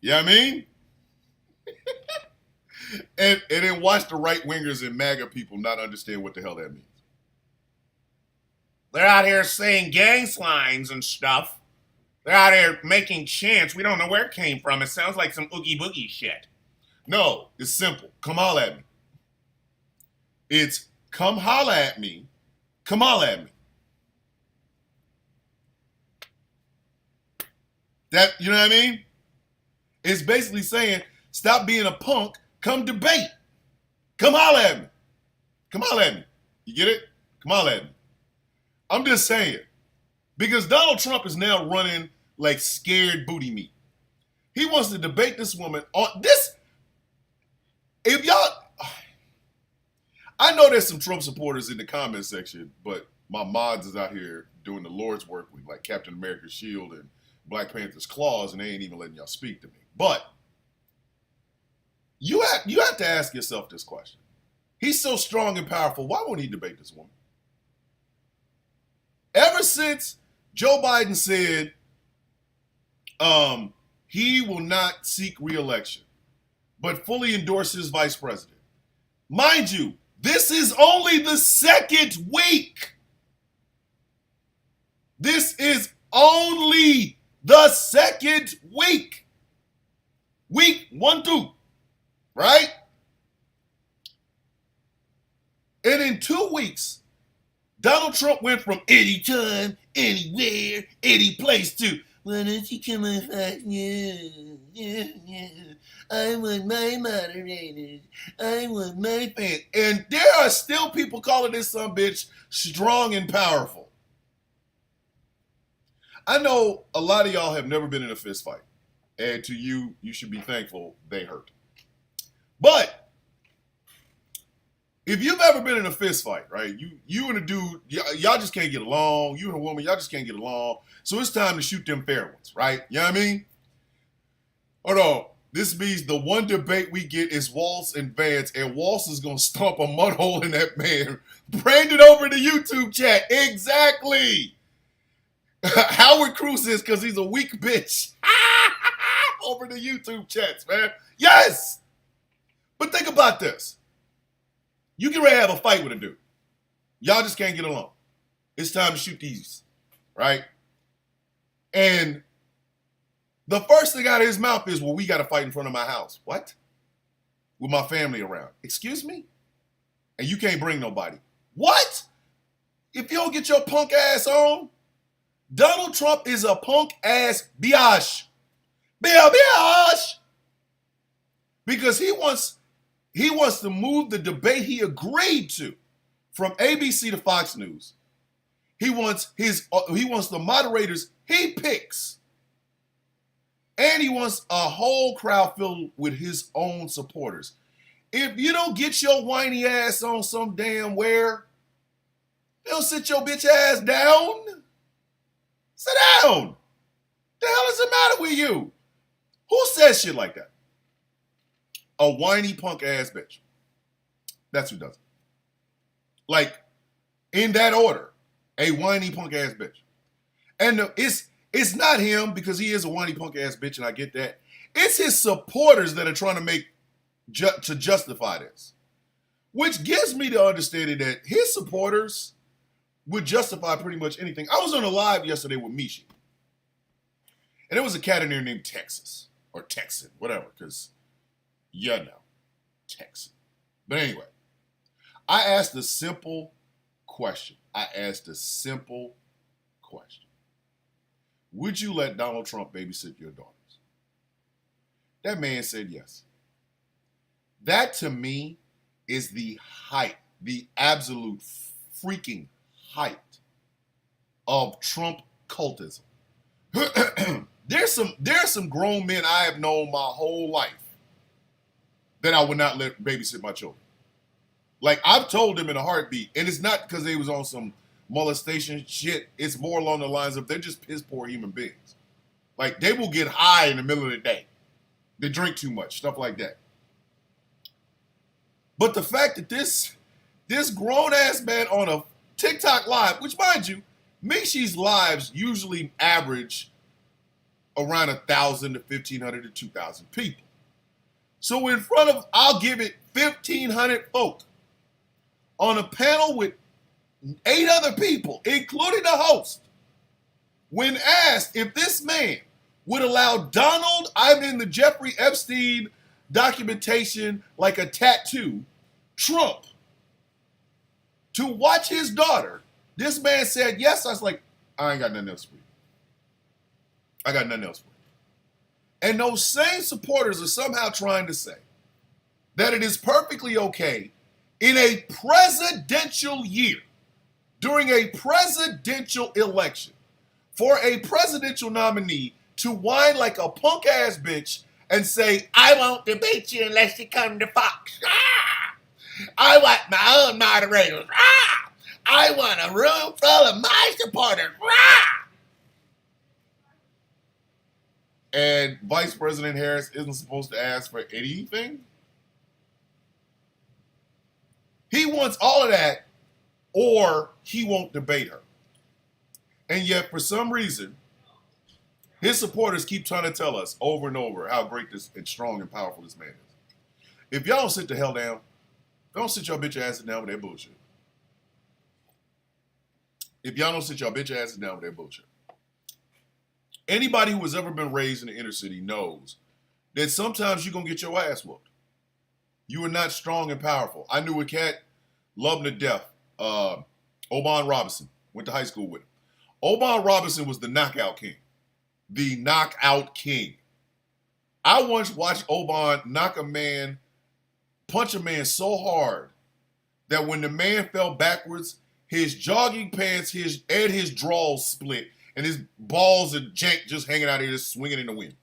you know what I mean? and then watch the right wingers and MAGA people not understand what the hell that means. They're out here saying gang signs and stuff. They're out here making chants. We don't know where it came from. It sounds like some oogie boogie shit. No, it's simple. Come holla at me. It's come holla at me. Come holla at me. That, you know what I mean? It's basically saying, stop being a punk, come debate. Come holla at me. Come holla at me. You get it? Come holla at me. I'm just saying, because Donald Trump is now running like scared booty meat. He wants to debate this woman on this. If y'all, I know there's some Trump supporters in the comment section, but my mods is out here doing the Lord's work with like Captain America's shield and Black Panther's claws, and they ain't even letting y'all speak to me. But You have to ask yourself this question. He's so strong and powerful. Why won't he debate this woman? Ever since Joe Biden said he will not seek re-election, but fully endorses vice president. Mind you, this is only the second week. This is only the second week. Week 1, 2, right? And in 2 weeks, Donald Trump went from anytime, anywhere, any place to, why don't you come on Fox News? Yeah. I want my moderators. I want my fans. And there are still people calling this some bitch strong and powerful. I know a lot of y'all have never been in a fist fight. And to you, you should be thankful they hurt. But if you've ever been in a fist fight, right? You and a dude, y'all just can't get along. You and a woman, y'all just can't get along. So it's time to shoot them fair ones, right? You know what I mean? Hold on. This means the one debate we get is Waltz and Vance, and Waltz is going to stomp a mud hole in that man. Brandon over the YouTube chat. Exactly. Howard Cruz is because he's a weak bitch. Over the YouTube chats, man. Yes. But think about this. You get ready to have a fight with a dude. Y'all just can't get along. It's time to shoot these, right? And the first thing out of his mouth is, well, we got to fight in front of my house. What? With my family around. Excuse me? And you can't bring nobody. What? If you don't get your punk ass on, Donald Trump is a punk ass biatch. Biatch. Because he wants to move the debate he agreed to from ABC to Fox News. He wants the moderators he picks. And he wants a whole crowd filled with his own supporters. If you don't get your whiny ass on some damn where, they'll sit your bitch ass down. Sit down. The hell is the matter with you? Who says shit like that? A whiny punk ass bitch. That's who does it. Like, in that order, a whiny punk ass bitch. And it's not him because he is a whiny punk ass bitch, and I get that. It's his supporters that are trying to to justify this. Which gives me the understanding that his supporters would justify pretty much anything. I was on a live yesterday with Mishi. And there was a cat in there named Texas. Or Texan, whatever, because you know, Texan. But anyway, I asked a simple question. Would you let Donald Trump babysit your daughters? That man said yes. That to me is the height, the absolute freaking height of Trump cultism. There's some grown men I have known my whole life that I would not let babysit my children. Like, I've told them in a heartbeat, and it's not because they was on some molestation shit. It's more along the lines of they're just piss poor human beings. Like, they will get high in the middle of the day. They drink too much, stuff like that. But the fact that this grown ass man on a TikTok live, which mind you, Mishi's lives usually average around 1,000 to 1,500 to 2,000 people. So in front of, I'll give it 1,500 folk on a panel with 8 other people, including the host, when asked if this man would allow Donald, I'm in the Jeffrey Epstein documentation like a tattoo, Trump, to watch his daughter, this man said yes. I was like, I ain't got nothing else for you. And those same supporters are somehow trying to say that it is perfectly okay in a presidential year, during a presidential election, for a presidential nominee to whine like a punk ass bitch and say, I won't debate you unless you come to Fox. Ah! I want my own moderators. Ah! I want a room full of my supporters. Ah! And Vice President Harris isn't supposed to ask for anything? He wants all of that, or he won't debate her. And yet, for some reason, his supporters keep trying to tell us over and over how great this and strong and powerful this man is. If y'all don't sit the hell down, don't sit your bitch asses down with that bullshit. If y'all don't sit your bitch asses down with that bullshit. Anybody who has ever been raised in the inner city knows that sometimes you're going to get your ass whooped. You are not strong and powerful. I knew a cat, loved him to death, Oban Robinson. Went to high school with him. Oban Robinson was the knockout king. The knockout king. I once watched Oban punch a man so hard that when the man fell backwards, his jogging pants and his drawers split, and his balls and jank just hanging out here, just swinging in the wind.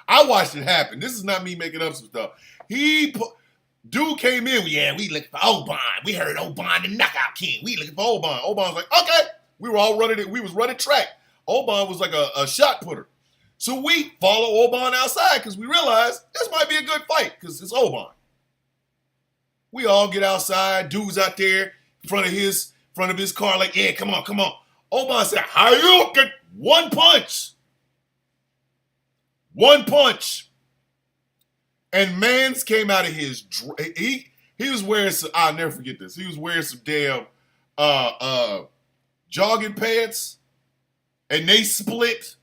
I watched it happen. This is not me making up some stuff. Dude came in, we looking for Oban. We heard Oban the knockout king. We looking for Oban. Oban was like, okay. We were all running it. We was running track. Oban was like a shot putter. So we follow Oban outside because we realized this might be a good fight because it's Oban. We all get outside. Dude's out there in front of his car like, yeah, come on. Oban said, how you get one punch? One punch. And Mans came out of his, he was wearing some, I'll never forget this. He was wearing some damn jogging pants, and they split,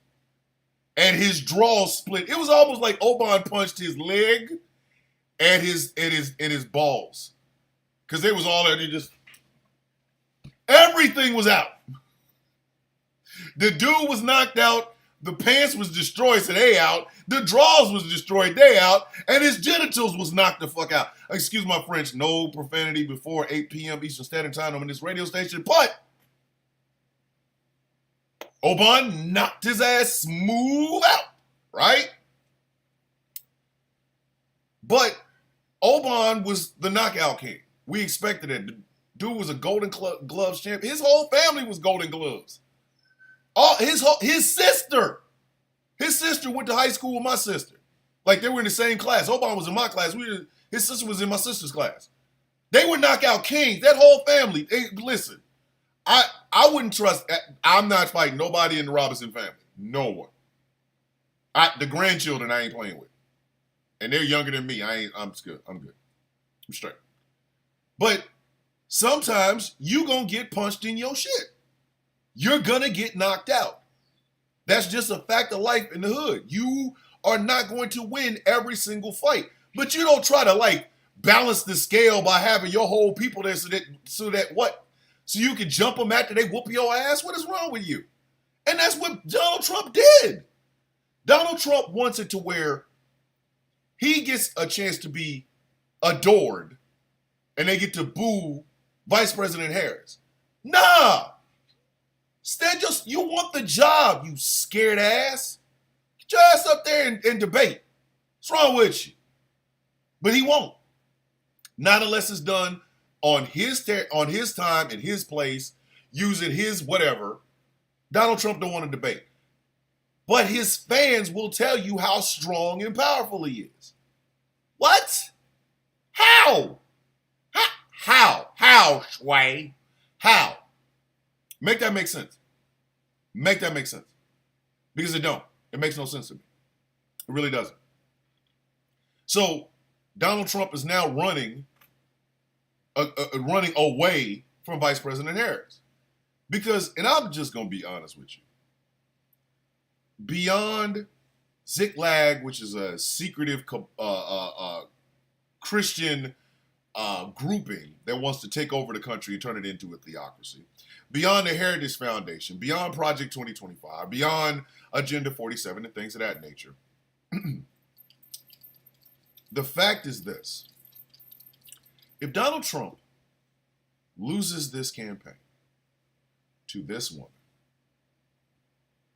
and his drawers split. It was almost like Oban punched his leg and his balls. Because they was all there, everything was out. The dude was knocked out. The pants was destroyed, so they out. The drawers was destroyed, they out. And his genitals was knocked the fuck out. Excuse my French, no profanity before 8 p.m. Eastern Standard Time on this radio station, but Oban knocked his ass smooth out, right? But Oban was the knockout king. We expected it. The dude was a Golden Gloves champ. His whole family was Golden Gloves. His sister went to high school with my sister. Like, they were in the same class. Oban was in my class. His sister was in my sister's class. They were knockout kings. That whole family. Listen, I wouldn't trust. I'm not fighting nobody in the Robinson family. No one. The grandchildren I ain't playing with. And they're younger than me. I'm good. I'm straight. But sometimes you gonna get punched in your shit. You're gonna get knocked out. That's just a fact of life in the hood. You are not going to win every single fight. But you don't try to balance the scale by having your whole people there so that what? So you can jump them after they whoop your ass? What is wrong with you? And that's what Donald Trump did. Donald Trump wants it to where he gets a chance to be adored and they get to boo Vice President Harris. Nah. Instead, you want the job, you scared ass. Get your ass up there and debate. What's wrong with you? But he won't. Not unless it's done on his time in his place, using his whatever. Donald Trump don't want to debate. But his fans will tell you how strong and powerful he is. What? How? How, Sway? How? Make that make sense. Make that make sense. Because it don't. It makes no sense to me. It really doesn't. So Donald Trump is now running away from Vice President Harris. Because, and I'm just going to be honest with you, beyond Ziklag, which is a secretive Christian grouping that wants to take over the country and turn it into a theocracy, beyond the Heritage Foundation, beyond Project 2025, beyond Agenda 47 and things of that nature, the fact is this. If Donald Trump loses this campaign to this woman,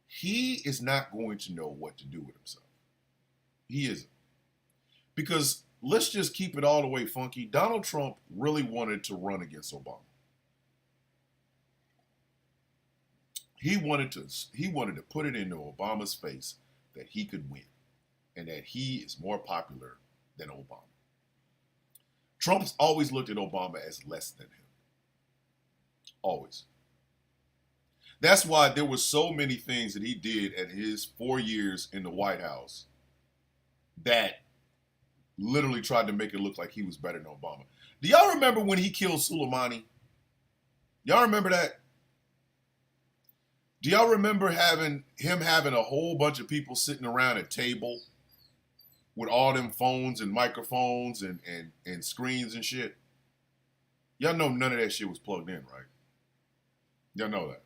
he is not going to know what to do with himself. He isn't. Because let's just keep it all the way funky. Donald Trump really wanted to run against Obama. He wanted to put it into Obama's face that he could win and that he is more popular than Obama. Trump's always looked at Obama as less than him. Always. That's why there were so many things that he did at his 4 years in the White House that literally tried to make it look like he was better than Obama. Do y'all remember when he killed Soleimani? Y'all remember that? Do y'all remember him having a whole bunch of people sitting around a table with all them phones and microphones and screens and shit? Y'all know none of that shit was plugged in, right? Y'all know that.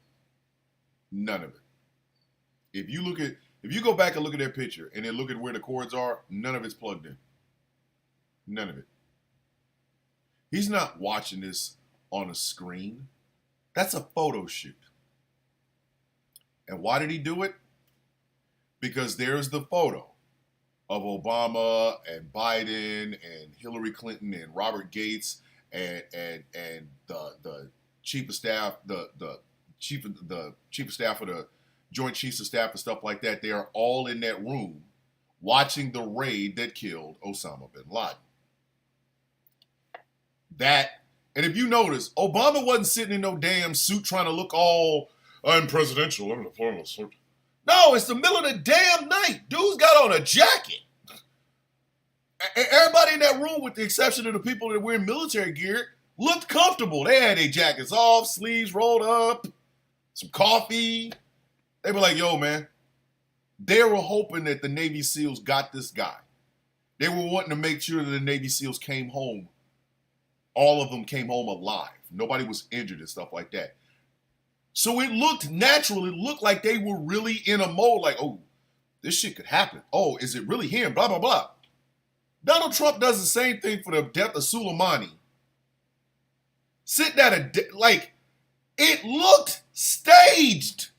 None of it. If you go back and look at that picture and then look at where the cords are, none of it's plugged in. None of it. He's not watching this on a screen. That's a photo shoot. And why did he do it? Because there's the photo of Obama and Biden and Hillary Clinton and Robert Gates and the chief of staff, the chief of staff of the Joint Chiefs of Staff and stuff like that. They are all in that room watching the raid that killed Osama bin Laden. And if you notice, Obama wasn't sitting in no damn suit trying to look all, I'm presidential, I'm in a formal suit. No, it's the middle of the damn night. Dude's got on a jacket. Everybody in that room, with the exception of the people that are wearing military gear, looked comfortable. They had their jackets off, sleeves rolled up, some coffee. They were like, yo, man. They were hoping that the Navy SEALs got this guy. They were wanting to make sure that the Navy SEALs came home. All of them came home alive. Nobody was injured and stuff like that. So it looked natural. It looked like they were really in a mode like, oh, this shit could happen. Oh, is it really him? Blah, blah, blah. Donald Trump does the same thing for the death of Soleimani. Sitting at it looked staged.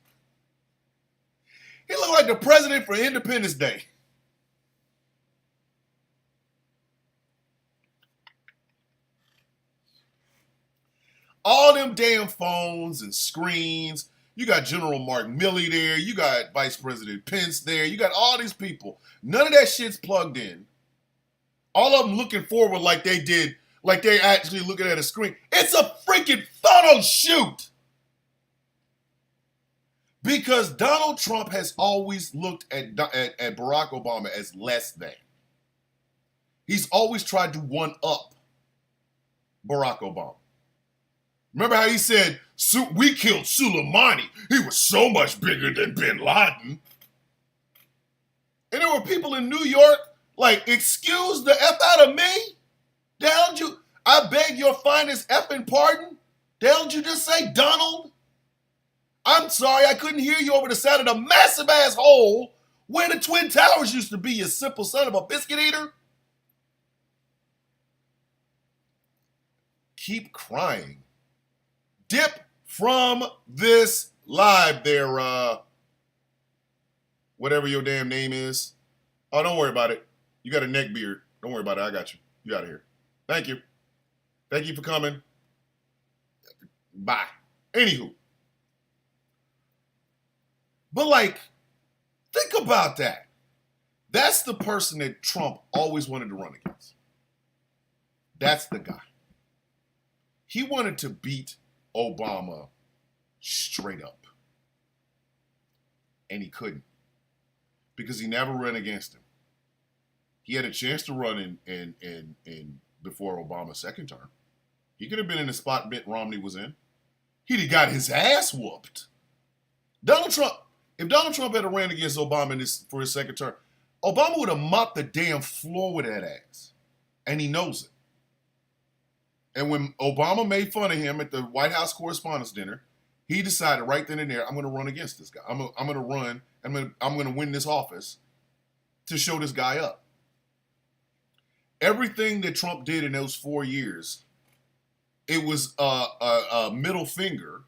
He looked like the president for Independence Day. All them damn phones and screens. You got General Mark Milley there. You got Vice President Pence there. You got all these people. None of that shit's plugged in. All of them looking forward like they did, like they actually looking at a screen. It's a freaking photo shoot. Because Donald Trump has always looked at Barack Obama as less than. He's always tried to one-up Barack Obama. Remember how he said, we killed Soleimani. He was so much bigger than bin Laden. And there were people in New York like, excuse the F out of me? Don't you? I beg your finest effing pardon? Don't you just say Donald? I'm sorry, I couldn't hear you over the side of the massive ass hole where the Twin Towers used to be, you simple son of a biscuit eater. Keep crying. Dip from this live there, whatever your damn name is. Oh, don't worry about it. You got a neck beard. Don't worry about it. I got you. You out of here. Thank you. Thank you for coming. Bye. Anywho. But think about that. That's the person that Trump always wanted to run against. That's the guy. He wanted to beat Obama straight up. And he couldn't. Because he never ran against him. He had a chance to run in before Obama's second term. He could have been in the spot Mitt Romney was in. He'd have got his ass whooped. If Donald Trump had ran against Obama for his second term, Obama would have mopped the damn floor with that ass. And he knows it. And when Obama made fun of him at the White House Correspondents' Dinner, he decided right then and there, I'm going to run against this guy. I'm going to run. I'm going to win this office to show this guy up. Everything that Trump did in those 4 years, it was a middle finger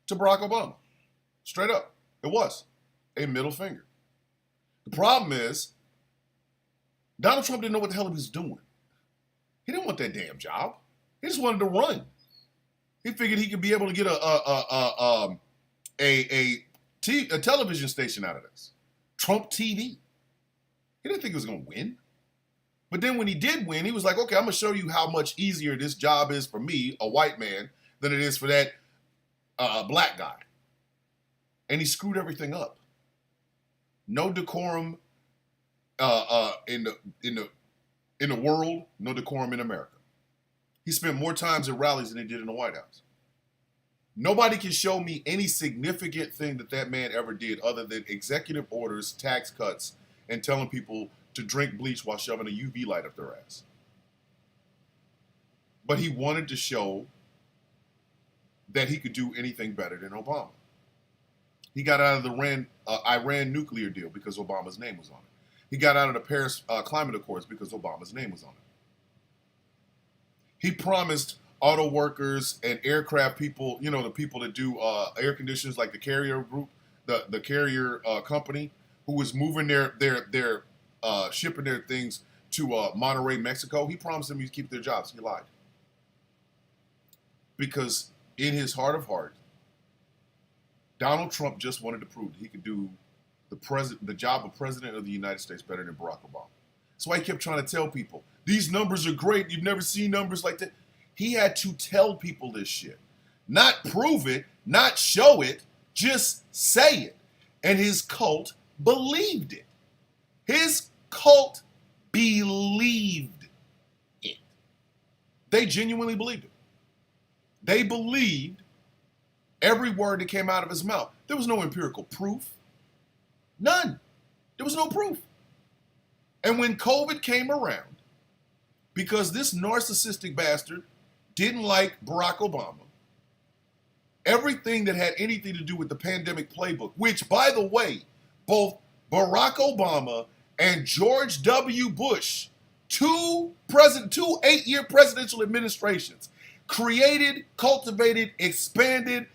to Barack Obama. Straight up. It was a middle finger. The problem is, Donald Trump didn't know what the hell he was doing. He didn't want that damn job. He just wanted to run. He figured he could be able to get a television station out of this. Trump TV. He didn't think he was going to win. But then when he did win, he was like, okay, I'm going to show you how much easier this job is for me, a white man, than it is for that black guy. And he screwed everything up. No decorum in the world, no decorum in America. He spent more times at rallies than he did in the White House. Nobody can show me any significant thing that man ever did other than executive orders, tax cuts, and telling people to drink bleach while shoving a UV light up their ass. But he wanted to show that he could do anything better than Obama. He got out of the Iran nuclear deal because Obama's name was on it. He got out of the Paris Climate Accords because Obama's name was on it. He promised auto workers and aircraft people, the people that do air conditioners, like the Carrier Group, the Carrier company, who was moving their shipping their things to Monterrey, Mexico. He promised them he'd keep their jobs. He lied. Because in his heart of hearts, Donald Trump just wanted to prove that he could do the job of president of the United States better than Barack Obama. That's why he kept trying to tell people, these numbers are great. You've never seen numbers like that. He had to tell people this shit. Not prove it, not show it, just say it. And his cult believed it. His cult believed it. They genuinely believed it. They believed every word that came out of his mouth. There was no empirical proof. None. There was no proof. And when COVID came around, because this narcissistic bastard didn't like Barack Obama, everything that had anything to do with the pandemic playbook, which, by the way, both Barack Obama and George W. Bush, two 8-year presidential administrations, created, cultivated, expanded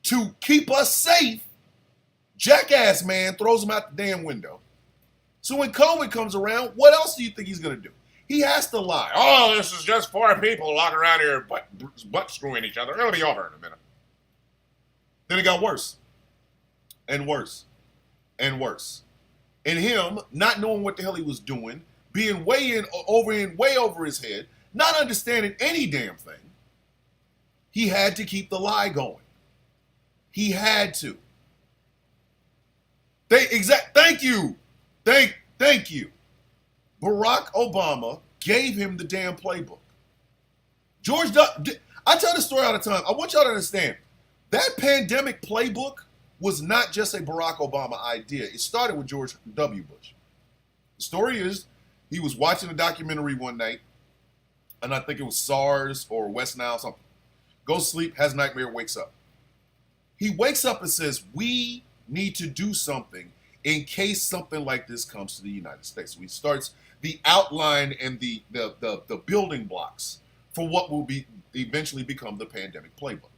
to keep us safe, jackass man throws them out the damn window. So when COVID comes around, what else do you think he's going to do? He has to lie. Oh, this is just 4 people walking around here butt screwing each other. It'll be over in a minute. Then it got worse and worse and worse. And him not knowing what the hell he was doing, being way over his head, not understanding any damn thing. He had to keep the lie going. He had to. Thank you. Thank you. Barack Obama gave him the damn playbook. I tell this story all the time. I want y'all to understand, that pandemic playbook was not just a Barack Obama idea. It started with George W. Bush. The story is, he was watching a documentary one night, and I think it was SARS or West Nile, something. Goes to sleep, has a nightmare, wakes up. He wakes up and says, we need to do something in case something like this comes to the United States. So he starts the outline and the building blocks for what will be eventually become the pandemic playbook.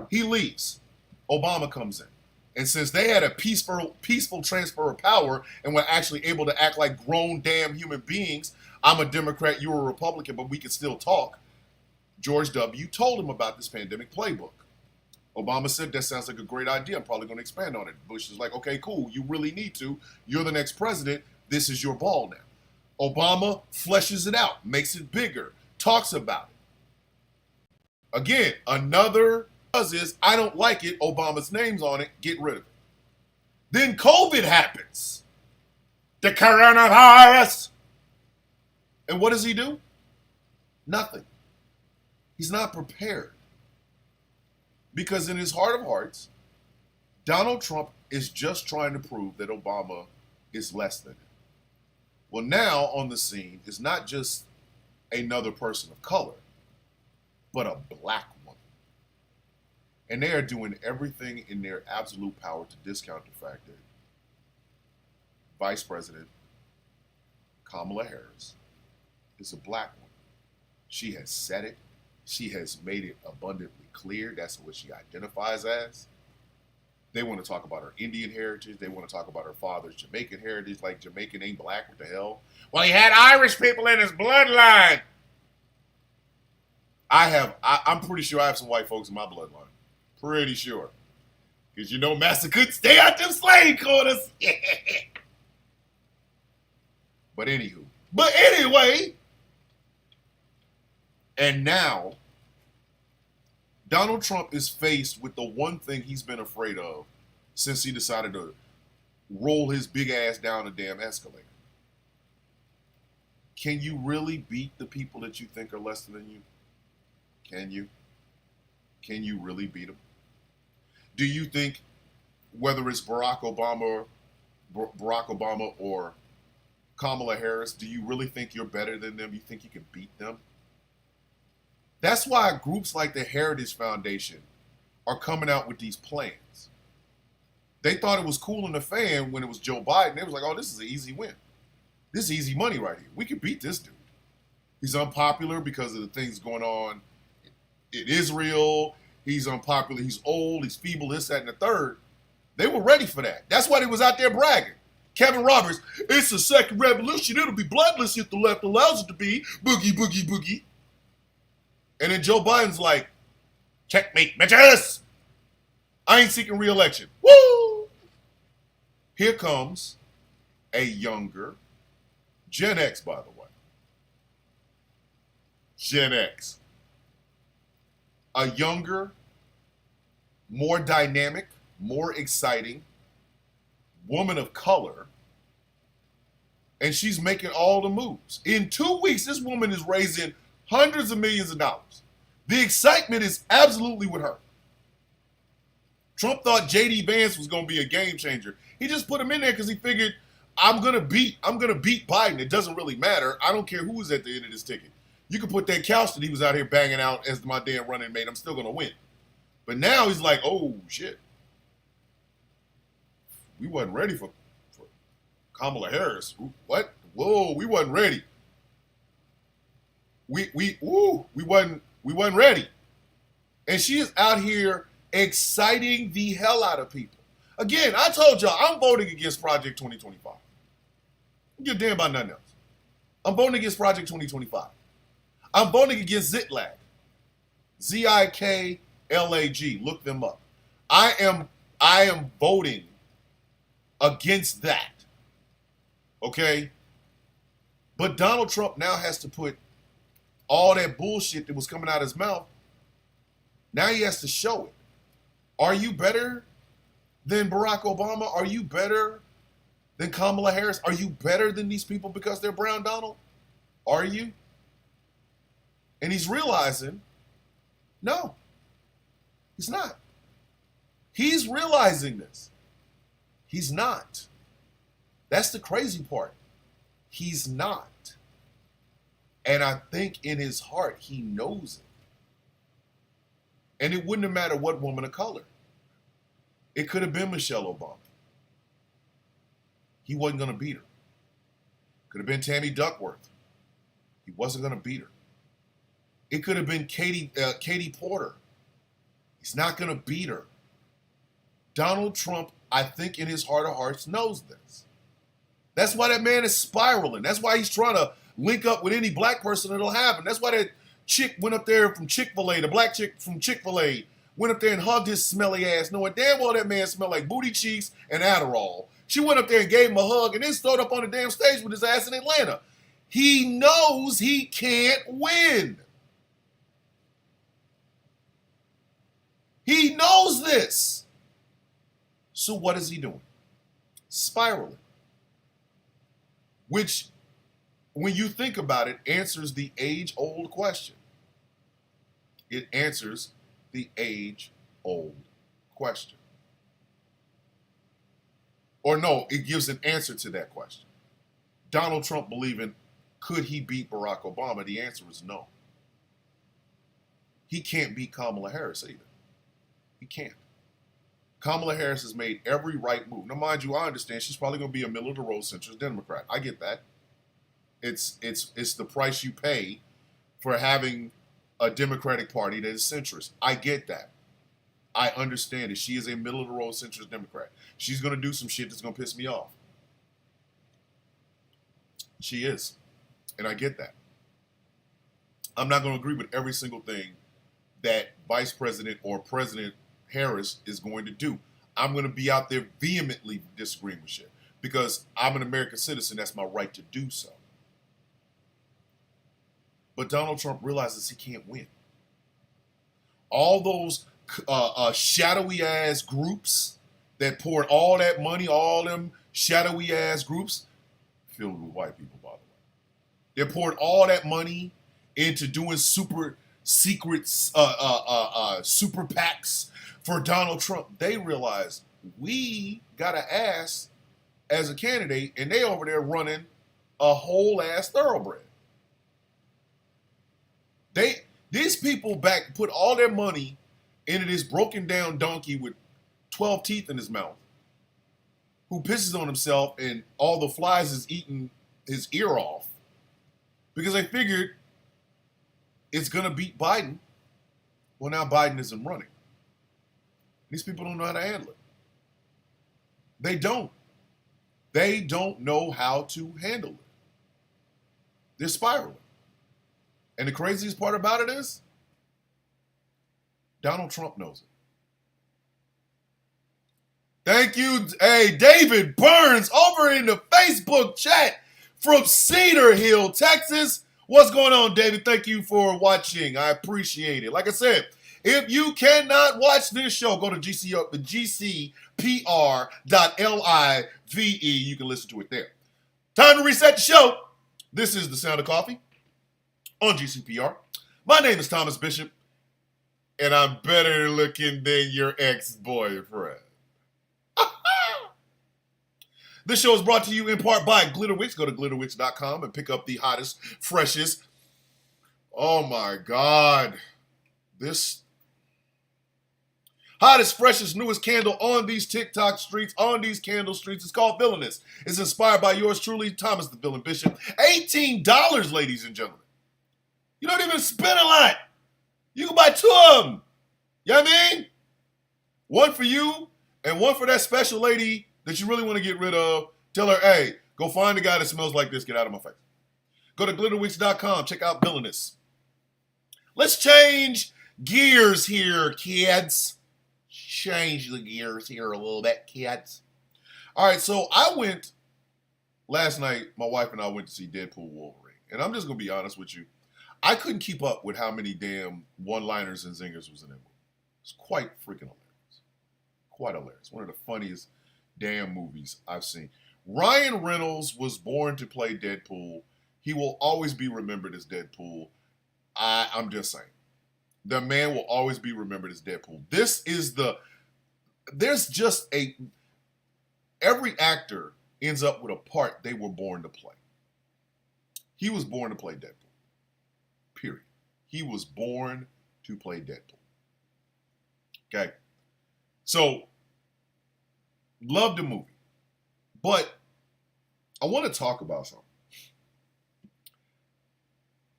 He leaves. Obama comes in. And since they had a peaceful transfer of power and were actually able to act like grown damn human beings, I'm a Democrat, you're a Republican, but we can still talk, George W. told him about this pandemic playbook. Obama said, that sounds like a great idea. I'm probably going to expand on it. Bush is like, okay, cool. You really need to. You're the next president. This is your ball now. Obama fleshes it out, makes it bigger, talks about it. Again, another is, I don't like it. Obama's name's on it. Get rid of it. Then COVID happens. The coronavirus. And what does he do? Nothing. He's not prepared. Because in his heart of hearts, Donald Trump is just trying to prove that Obama is less than him. Well, now on the scene is not just another person of color, but a black woman. And they are doing everything in their absolute power to discount the fact that Vice President Kamala Harris is a black woman. She has said it. She has made it abundantly clear that's what she identifies as. They want to talk about her Indian heritage. They want to talk about her father's Jamaican heritage. Like, Jamaican ain't black. What the hell? Well, he had Irish people in his bloodline. I'm pretty sure I have some white folks in my bloodline. Pretty sure. Because Master couldn't stay out them slave quarters. But anywho, But anyway, and now Donald Trump is faced with the one thing he's been afraid of since he decided to roll his big ass down the damn escalator. Can you really beat the people that you think are less than you? Can you? Can you really beat them? Do you think whether it's Barack Obama or Kamala Harris, do you really think you're better than them? You think you can beat them? That's why groups like the Heritage Foundation are coming out with these plans. They thought it was cool in the fan when it was Joe Biden. They was like, oh, this is an easy win. This is easy money right here. We can beat this dude. He's unpopular because of the things going on in Israel. He's unpopular. He's old. He's feeble, this, that, and the third. They were ready for that. That's why they was out there bragging. Kevin Roberts, it's a second revolution. It'll be bloodless if the left allows it to be. Boogie, boogie, boogie. And then Joe Biden's like, checkmate, bitches. I ain't seeking re-election. Woo! Here comes a younger Gen X, by the way. Gen X. A younger, more dynamic, more exciting woman of color, and she's making all the moves. In 2 weeks, this woman is raising hundreds of millions of dollars. The excitement is absolutely with her. Trump thought J.D. Vance was going to be a game changer. He just put him in there because he figured, I'm gonna beat Biden. It doesn't really matter. I don't care who's at the end of this ticket. You can put that couch that he was out here banging out as my damn running mate. I'm still gonna win. But now he's like, oh shit. We wasn't ready for Kamala Harris. What? Whoa, we wasn't ready. We wasn't ready. And she is out here exciting the hell out of people. Again, I told y'all I'm voting against Project 2025. I don't give a damn about nothing else. I'm voting against Project 2025. I'm voting against Ziklag. Ziklag. Look them up. I am voting against that. Okay? But Donald Trump now has to put all that bullshit that was coming out of his mouth, now he has to show it. Are you better than Barack Obama? Are you better than Kamala Harris? Are you better than these people because they're brown, Donald? Are you? And he's realizing, no, he's not. He's realizing this. He's not. That's the crazy part. He's not. And I think in his heart, he knows it. And it wouldn't have mattered what woman of color. It could have been Michelle Obama. He wasn't going to beat her. Could have been Tammy Duckworth. He wasn't going to beat her. It could have been Katie Porter. He's not going to beat her. Donald Trump, I think in his heart of hearts, knows this. That's why that man is spiraling. That's why he's trying to link up with any black person that'll happen. That's why that chick went up there from Chick-fil-A, the black chick from Chick-fil-A, went up there and hugged his smelly ass, knowing damn well that man smelled like booty cheeks and Adderall. She went up there and gave him a hug and then stood up on the damn stage with his ass in Atlanta. He knows he can't win. He knows this. So what is he doing? Spiraling. Which, when you think about it, answers the age-old question. It answers the age-old question. Or no, it gives an answer to that question. Donald Trump believing, could he beat Barack Obama? The answer is no. He can't beat Kamala Harris either. He can't. Kamala Harris has made every right move. Now, mind you, I understand she's probably going to be a middle-of-the-road centrist Democrat. I get that. It's the price you pay for having a Democratic Party that is centrist. I get that. I understand it. She is a middle-of-the-road centrist Democrat. She's going to do some shit that's going to piss me off. She is. And I get that. I'm not going to agree with every single thing that Vice President or President Harris is going to do. I'm going to be out there vehemently disagreeing with shit because I'm an American citizen. That's my right to do so. But Donald Trump realizes he can't win. All those shadowy ass groups that poured all that money, all them shadowy ass groups, filled with white people, by the way. They poured all that money into doing super secret super PACs for Donald Trump. They realized we got an ass as a candidate, and they over there running a whole ass thoroughbred. These people back put all their money into this broken down donkey with 12 teeth in his mouth, who pisses on himself and all the flies is eating his ear off, because they figured it's going to beat Biden. Well, now Biden isn't running. These people don't know how to handle it. They don't. They don't know how to handle it. They're spiraling. And the craziest part about it is, Donald Trump knows it. Thank you, hey, David Burns over in the Facebook chat from Cedar Hill, Texas. What's going on, David? Thank you for watching. I appreciate it. Like I said, if you cannot watch this show, go to gcpr.live. You can listen to it there. Time to reset the show. This is The Sound of Coffee on GCPR. My name is Thomas Bishop, and I'm better looking than your ex-boyfriend. This show is brought to you in part by Glitterwitch. Go to glitterwitch.com and pick up the hottest, freshest. Oh my God. This hottest, freshest, newest candle on these TikTok streets, on these candle streets. It's called Villainous. It's inspired by yours truly, Thomas the Villain Bishop. $18, ladies and gentlemen. You don't even spend a lot. You can buy 2 of them. You know what I mean? One for you and one for that special lady that you really want to get rid of. Tell her, hey, go find a guy that smells like this. Get out of my face. Go to glitterwitch.com. Check out Villainous. Let's change gears here, kids. Change the gears here a little bit, kids. All right, so I went last night. My wife and I went to see Deadpool Wolverine. And I'm just going to be honest with you. I couldn't keep up with how many damn one-liners and zingers was in that movie. It's quite freaking hilarious. Quite hilarious. One of the funniest damn movies I've seen. Ryan Reynolds was born to play Deadpool. He will always be remembered as Deadpool. I'm just saying. The man will always be remembered as Deadpool. Every actor ends up with a part they were born to play. He was born to play Deadpool. Period. He was born to play Deadpool. Okay? So, love the movie. But I want to talk about something.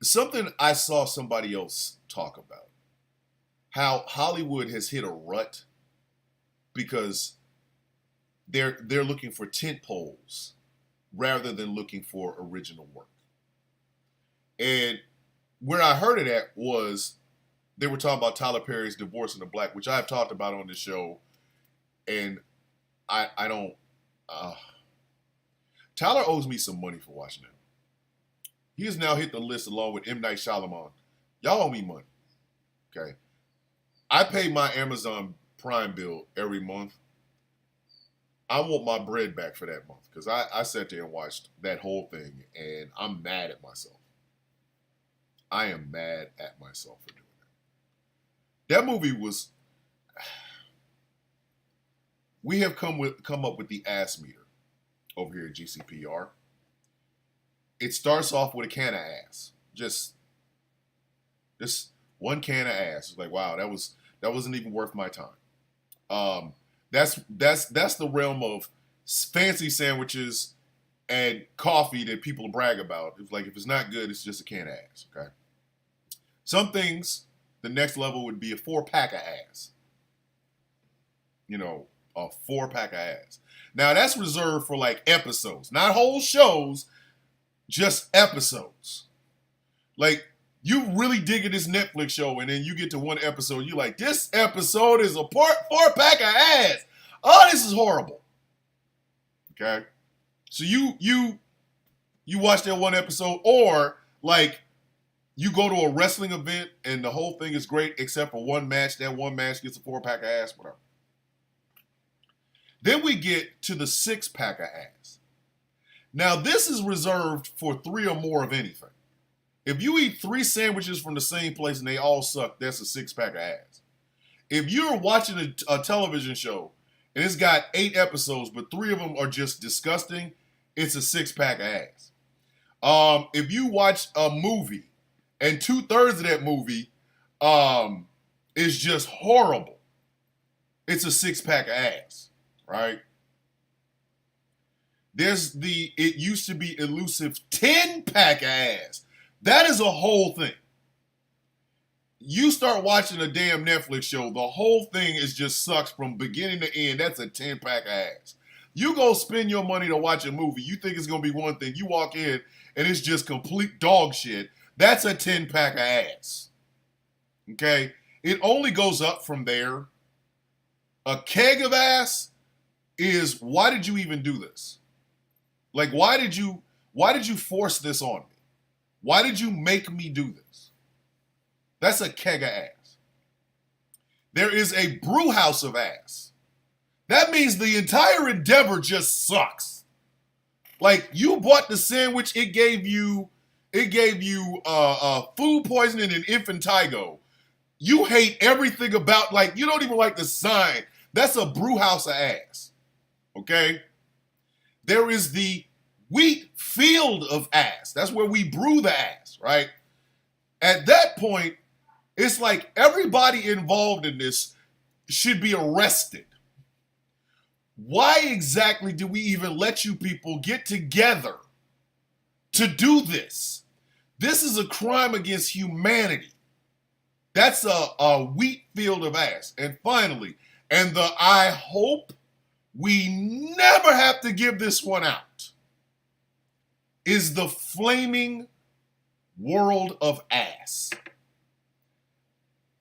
Something I saw somebody else talk about. How Hollywood has hit a rut because they're looking for tent poles rather than looking for original work. And where I heard it at was they were talking about Tyler Perry's Divorce in the Black, which I've talked about on this show. And I don't... Tyler owes me some money for watching it. He has now hit the list along with M. Night Shyamalan. Y'all owe me money. Okay? I pay my Amazon Prime bill every month. I want my bread back for that month because I sat there and watched that whole thing and I'm mad at myself. I am mad at myself for doing that. That movie was... We have come up with the ass meter over here at GCPR. It starts off with a can of ass. Just one can of ass. It's like, wow, that wasn't even worth my time. That's the realm of fancy sandwiches and coffee that people brag about. It's like, if it's not good, it's just a can of ass, okay? Some things, the next level would be a 4-pack of ass. You know, a 4-pack of ass. Now, that's reserved for like episodes, not whole shows, just episodes. Like, you really dig at this Netflix show, and then you get to one episode, you're like, this episode is a 4-pack of ass. Oh, this is horrible. Okay? So you watch that one episode, or like You go to a wrestling event and the whole thing is great except for one match. That one match gets a 4-pack of ass, whatever. Then we get to the 6-pack of ass. Now, this is reserved for 3 or more of anything. If you eat 3 sandwiches from the same place and they all suck, that's a 6-pack of ass. If you're watching a television show and it's got 8 episodes, but 3 of them are just disgusting, it's a 6-pack of ass. If you watch a movie and 2/3 of that movie is just horrible, it's a 6-pack of ass, right? There's it used to be elusive 10-pack of ass. That is a whole thing. You start watching a damn Netflix show, the whole thing is just sucks from beginning to end. That's a 10-pack of ass. You go spend your money to watch a movie, you think it's going to be one thing. You walk in and it's just complete dog shit. That's a 10-pack of ass. Okay? It only goes up from there. A keg of ass is, why did you even do this? Like, why did you force this on me? Why did you make me do this? That's a keg of ass. There is a brew house of ass. That means the entire endeavor just sucks. Like, you bought the sandwich, it gave you food poisoning and infantigo. You hate everything about, like, you don't even like the sign. That's a brew house of ass. Okay? There is the wheat field of ass. That's where we brew the ass, right? At that point, it's like everybody involved in this should be arrested. Why exactly do we even let you people get together to do this? This is a crime against humanity. That's a wheat field of ass. And finally, I hope we never have to give this one out, is the flaming world of ass.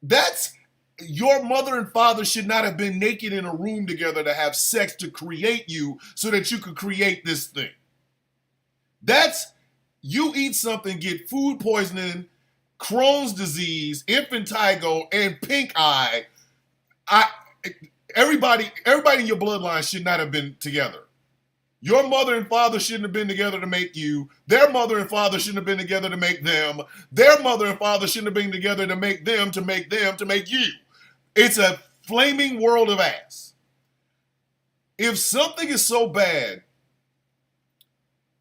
That's, your mother and father should not have been naked in a room together to have sex to create you so that you could create this thing. That's, you eat something, get food poisoning, Crohn's disease, infantigo, and pink eye. Everybody in your bloodline should not have been together. Your mother and father shouldn't have been together to make you. Their mother and father shouldn't have been together to make them. Their mother and father shouldn't have been together to make them, to make them, to make you. It's a flaming world of ass. If something is so bad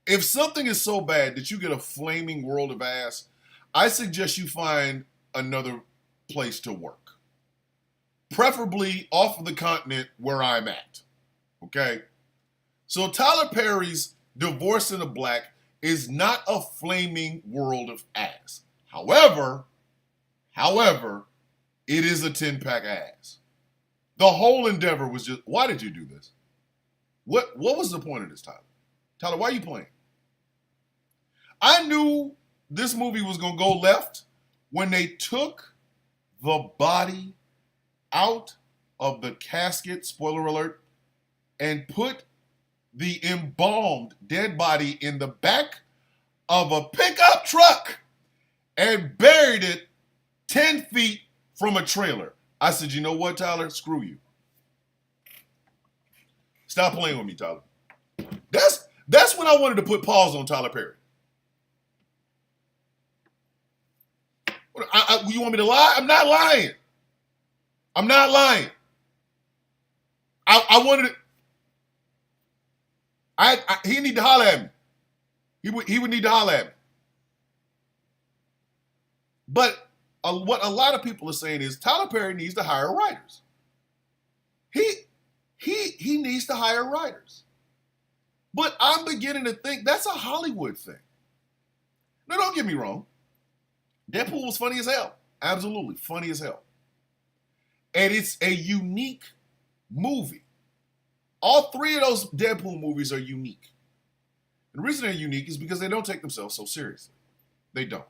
that you get a flaming world of ass, I suggest you find another place to work. Preferably off of the continent where I'm at. Okay? So Tyler Perry's Divorce in the Black is not a flaming world of ass. However, it is a 10-pack of ass. The whole endeavor was just, why did you do this? What was the point of this, Tyler? Tyler, why are you playing? I knew this movie was going to go left when they took the body out of the casket, spoiler alert, and put the embalmed dead body in the back of a pickup truck and buried it 10 feet from a trailer. I said, you know what, Tyler? Screw you. Stop playing with me, Tyler. That's when I wanted to put pause on Tyler Perry. You want me to lie? I'm not lying. I wanted to. He need to holler at me. He would need to holler at me. But what a lot of people are saying is Tyler Perry needs to hire writers. He needs to hire writers. But I'm beginning to think that's a Hollywood thing. Now, don't get me wrong. Deadpool was funny as hell. Absolutely funny as hell. And it's a unique movie. All 3 of those Deadpool movies are unique. And the reason they're unique is because they don't take themselves so seriously. They don't.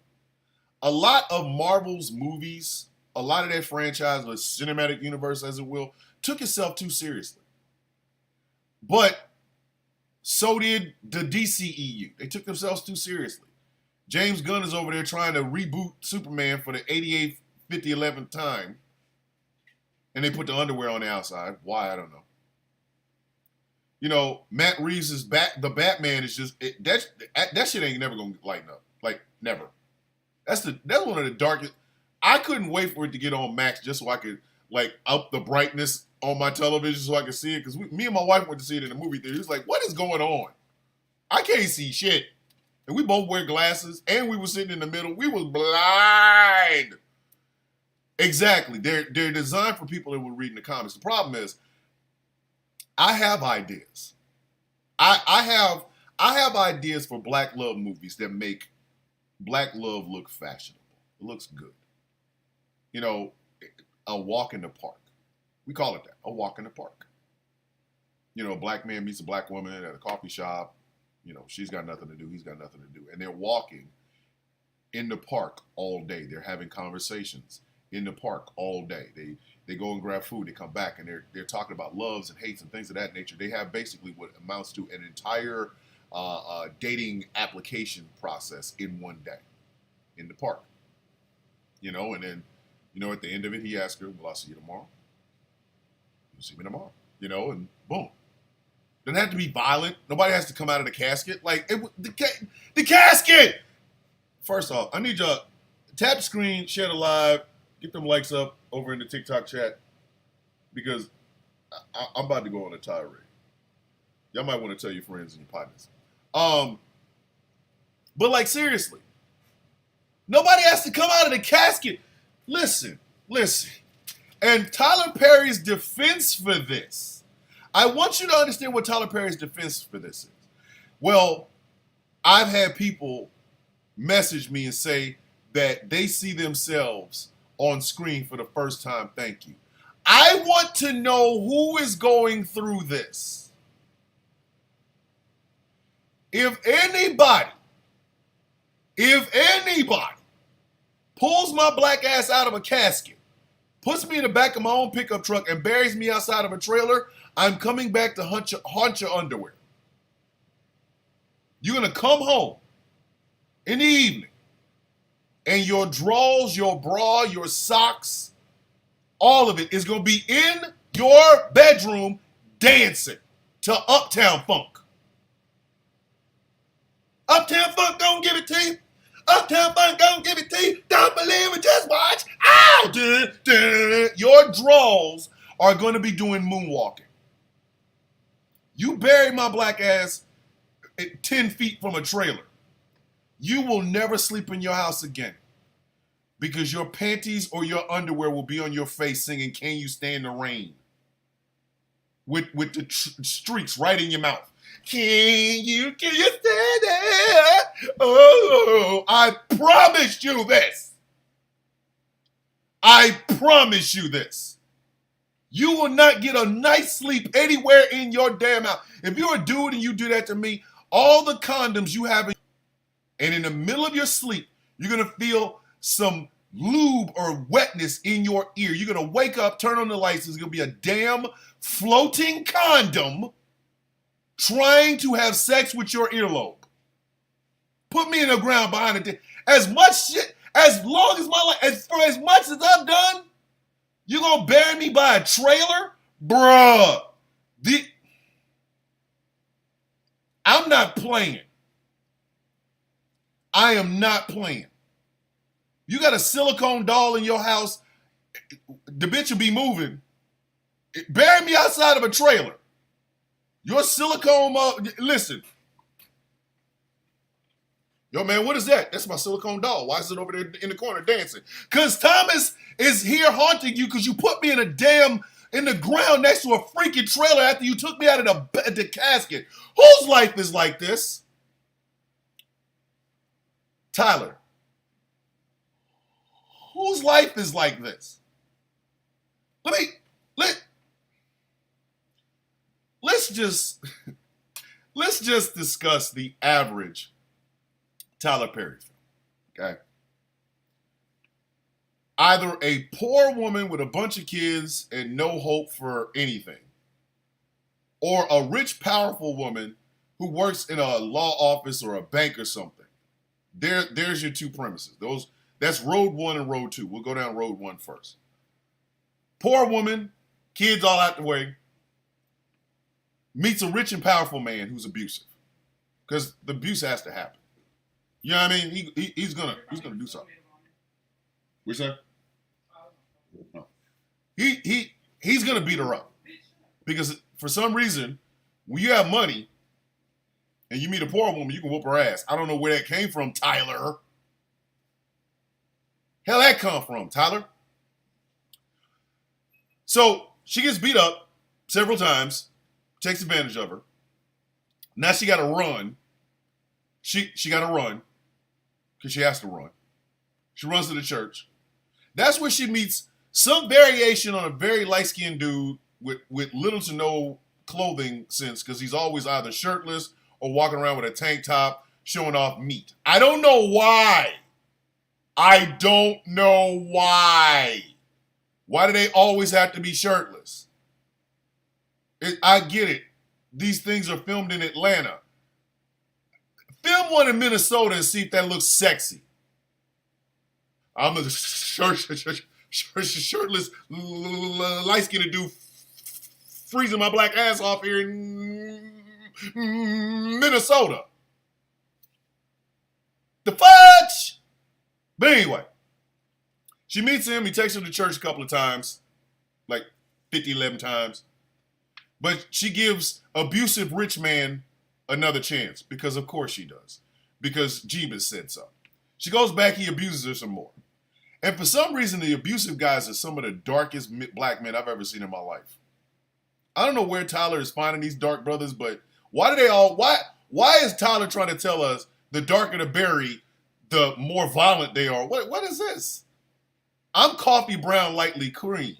A lot of Marvel's movies, a lot of that franchise, the cinematic universe as it will, took itself too seriously. But so did the DCEU. They took themselves too seriously. James Gunn is over there trying to reboot Superman for the 88th, 11th time. And they put the underwear on the outside. Why? I don't know. You know, Matt Reeves' the Batman is just that shit ain't never gonna lighten up. Like, never. That's one of the darkest. I couldn't wait for it to get on Max just so I could like up the brightness on my television so I could see it. Because me and my wife went to see it in the movie theater. It was like, what is going on? I can't see shit. And we both wear glasses, and we were sitting in the middle. We was blind. Exactly. They're designed for people that were reading the comics. The problem is, I have ideas. I have ideas for Black love movies that make Black love look fashionable. It looks good. You know, a walk in the park. We call it that, a walk in the park. You know, a black man meets a black woman at a coffee shop. You know, she's got nothing to do, he's got nothing to do. And they're walking in the park all day. They're having conversations in the park all day. They go and grab food, they come back, and they're talking about loves and hates and things of that nature. They have basically what amounts to an entire dating application process in one day in the park. You know, and then, you know, at the end of it, he asks her, will I see you tomorrow? You'll see me tomorrow. You know, and boom. Doesn't have to be violent. Nobody has to come out of the casket. Like, the casket! First off, I need y'all tap the screen, share the live, get them likes up over in the TikTok chat, because I'm about to go on a tirade. Y'all might want to tell your friends and your partners. But like, seriously, nobody has to come out of the casket. Listen. And Tyler Perry's defense for this, I want you to understand what Tyler Perry's defense for this is. Well, I've had people message me and say that they see themselves on screen for the first time. Thank you. I want to know who is going through this. If anybody pulls my black ass out of a casket, puts me in the back of my own pickup truck, and buries me outside of a trailer, I'm coming back to haunt your underwear. You're going to come home in the evening, and your drawers, your bra, your socks, all of it is going to be in your bedroom dancing to Uptown Funk. Uptown Funk gonna give it to you. Uptown Funk gonna give it to you. Don't believe it, just watch. Ow! Dun, dun. Your drawers are going to be doing moonwalking. You bury my black ass 10 feet from a trailer, you will never sleep in your house again, because your panties or your underwear will be on your face singing "Can You Stand the Rain?" with the streaks right in your mouth. Can you stand it? Oh, I promise you this. I promise you this. You will not get a nice sleep anywhere in your damn house. If you're a dude and you do that to me, all the condoms you have, and in the middle of your sleep, you're going to feel some lube or wetness in your ear. You're going to wake up, turn on the lights, there's going to be a damn floating condom trying to have sex with your earlobe. Put me in the ground behind it. As much shit, as long as my life, for as much as I've done, you gonna bury me by a trailer? Bruh. I'm not playing. I am not playing. You got a silicone doll in your house, the bitch will be moving. Bury me outside of a trailer. Your silicone, listen. Yo, man, what is that? That's my silicone doll. Why is it over there in the corner dancing? Because Thomas is here haunting you because you put me in the ground next to a freaking trailer after you took me out of the casket. Whose life is like this? Tyler. Whose life is like this? Let's just discuss the average Tyler Perry film, okay? Either a poor woman with a bunch of kids and no hope for anything, or a rich, powerful woman who works in a law office or a bank or something. There's your two premises. That's road one and road two. We'll go down road one first. Poor woman, kids all out the way, meets a rich and powerful man who's abusive. Because the abuse has to happen. You know what I mean? He's gonna do something. What's that? No. He's gonna beat her up. Because for some reason, when you have money and you meet a poor woman, you can whoop her ass. I don't know where that came from, Tyler. Hell that come from, Tyler? So she gets beat up several times, takes advantage of her. Now she got to run. She got to run because she has to run. She runs to the church. That's where she meets some variation on a very light-skinned dude with little to no clothing sense because he's always either shirtless or walking around with a tank top showing off meat. I don't know why. I don't know why. Why do they always have to be shirtless? I get it. These things are filmed in Atlanta. Film one in Minnesota and see if that looks sexy. I'm a shirtless, light-skinned dude freezing my black ass off here in Minnesota. The fudge! But anyway, she meets him. He takes her to church a couple of times, like 50, 11 times. But she gives abusive rich man another chance because, of course, she does. Because Jeebus said so. She goes back. He abuses her some more. And for some reason, the abusive guys are some of the darkest black men I've ever seen in my life. I don't know where Tyler is finding these dark brothers, but why is Tyler trying to tell us the darker the berry, the more violent they are? What is this? I'm coffee brown, lightly cream.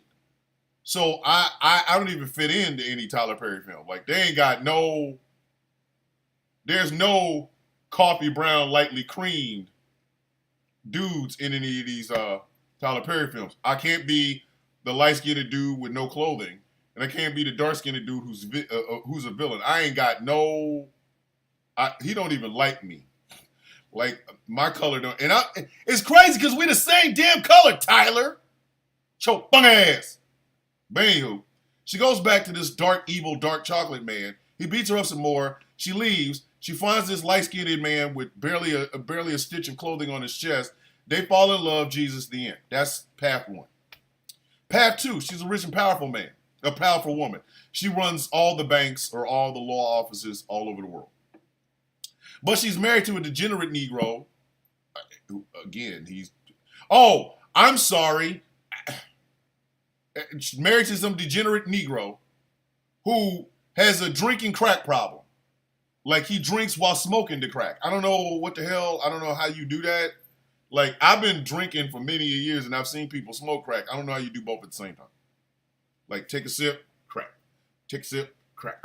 So I don't even fit into any Tyler Perry film. Like there's no coffee brown, lightly creamed dudes in any of these Tyler Perry films. I can't be the light-skinned dude with no clothing, and I can't be the dark-skinned dude who's a villain. I ain't got no. He don't even like me. Like my color don't. And it's crazy because we the same damn color, Tyler. Choke bung ass. But anywho, she goes back to this dark, evil, dark chocolate man. He beats her up some more. She leaves. She finds this light-skinned man with barely a stitch of clothing on his chest. They fall in love. Jesus, the end. That's path one. Path two, she's a rich and powerful man, a powerful woman. She runs all the banks or all the law offices all over the world. But she's married to a degenerate Negro. Again, I'm sorry. She's married to some degenerate Negro who has a drinking crack problem. Like he drinks while smoking the crack. I don't know what the hell. I don't know how you do that. Like I've been drinking for many years and I've seen people smoke crack. I don't know how you do both at the same time. Like take a sip, crack. Take a sip, crack.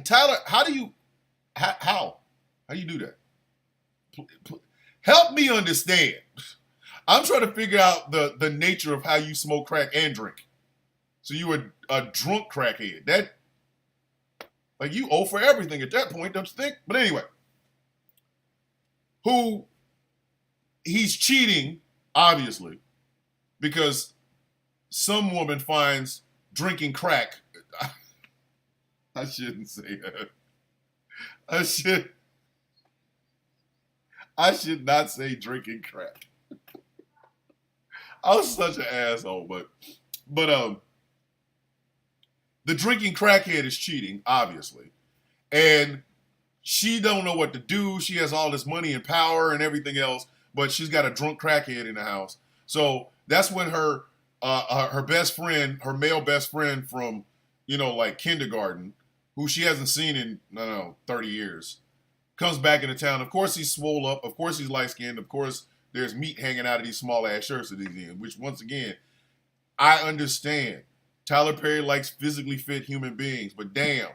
Tyler, how do you do that? Help me understand. I'm trying to figure out the nature of how you smoke crack and drink. So you were a drunk crackhead. That, like you owe for everything at that point, don't you think? But anyway, he's cheating, obviously, because some woman finds drinking crack. I shouldn't say that. I should not say drinking crack. I was such an asshole, but the drinking crackhead is cheating, obviously. And she don't know what to do. She has all this money and power and everything else, but she's got a drunk crackhead in the house. So that's when her best friend, her male best friend from, like kindergarten, who she hasn't seen in, 30 years, comes back into town. Of course he's swole up. Of course he's light-skinned. Of course there's meat hanging out of these small-ass shirts that he's in, which, once again, I understand. Tyler Perry likes physically fit human beings, but damn,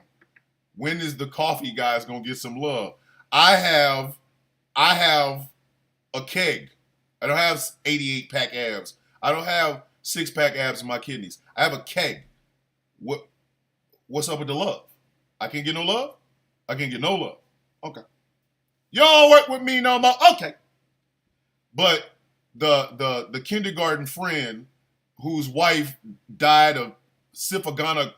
when is the coffee guys going to get some love? I have a keg. I don't have 88-pack abs. I don't have 6-pack abs in my kidneys. I have a keg. What's up with the love? I can't get no love? I can't get no love. Okay. You don't work with me no more. Okay. But the kindergarten friend whose wife died of syphilis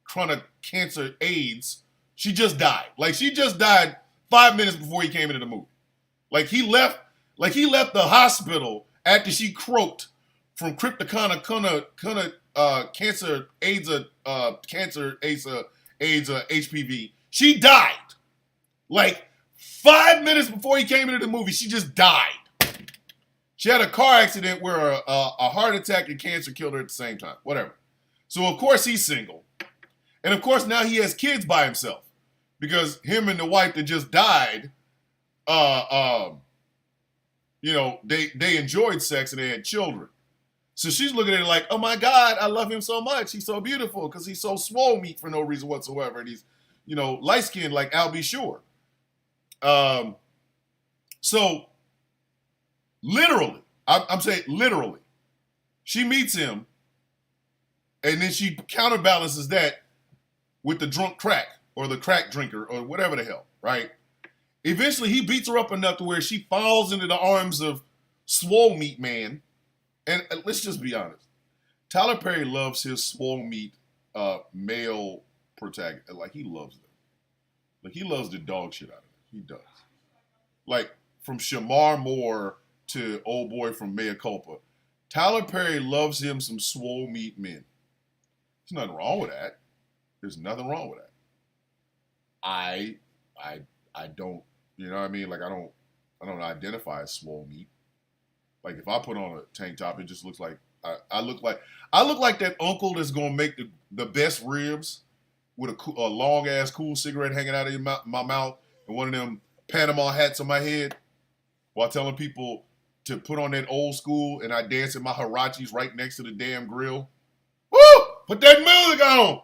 chronic cancer AIDS, she just died. Like she just died 5 minutes before he came into the movie. Like he left the hospital after she croaked from cryptochronic cancer AIDS HPV. She died. Like 5 minutes before he came into the movie, she just died. She had a car accident where a heart attack and cancer killed her at the same time. Whatever. So of course he's single. And of course now he has kids by himself. Because him and the wife that just died, they enjoyed sex and they had children. So she's looking at it like, oh my God, I love him so much. He's so beautiful because he's so swole meat for no reason whatsoever. And he's, light-skinned like Al B. Sure. So literally, I'm saying literally, she meets him and then she counterbalances that with the drunk crack or the crack drinker or whatever the hell, right? Eventually, he beats her up enough to where she falls into the arms of swole meat man. And let's just be honest. Tyler Perry loves his swole meat male protagonist. Like, he loves them. Like, he loves the dog shit out of it. He does. Like, from Shamar Moore to old boy from Mea Culpa, Tyler Perry loves him some swole meat men. There's nothing wrong with that. There's nothing wrong with that. I don't, you know what I mean? Like, I don't identify as swole meat. Like, if I put on a tank top, it just looks like I look like that uncle that's gonna make the best ribs with a long ass cool cigarette hanging out of my mouth and one of them Panama hats on my head while telling people to put on that old school, and I dance in my Hirachis right next to the damn grill. Woo! Put that music on.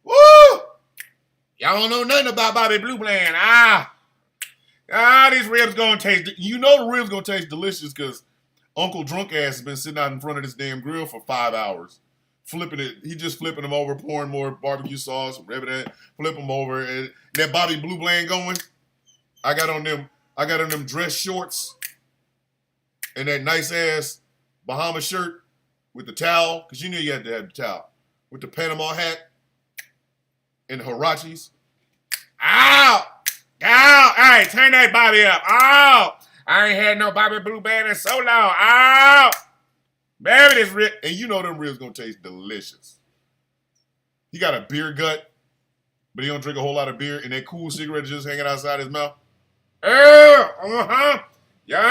Woo! Y'all don't know nothing about Bobby Blue Bland. These ribs gonna taste. You know the ribs gonna taste delicious because Uncle Drunk Ass has been sitting out in front of this damn grill for 5 hours, flipping it. He just flipping them over, pouring more barbecue sauce, ripping it, flip them over, and that Bobby Blue Bland going. I got on them dress shorts and that nice ass Bahama shirt with the towel, because you knew you had to have the towel, with the Panama hat and the Hirachis. Ow! Ow! Hey, turn that Bobby up. Ow! I ain't had no Bobby Blue Band in so long. Ow! Baby, this rib. And you know them ribs gonna taste delicious. He got a beer gut, but he don't drink a whole lot of beer, and that cool cigarette is just hanging outside his mouth. Y'all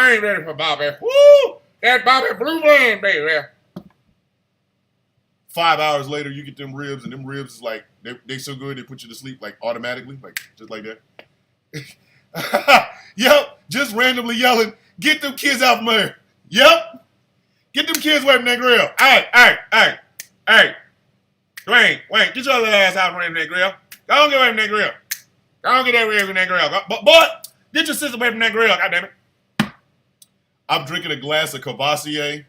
ain't ready for Bobby. Woo! That Bobby Blue Band, baby. 5 hours later, you get them ribs, and them ribs is like, they so good, they put you to sleep like automatically, like just like that. Yep, just randomly yelling, get them kids out from there. Yep. Get them kids away from that grill. Hey. Dwayne, get your little ass out from that grill. Go on, get away from that grill. Go on, get that rib from that grill. But boy, get your sister away from that grill, goddammit. I'm drinking a glass of Cavassier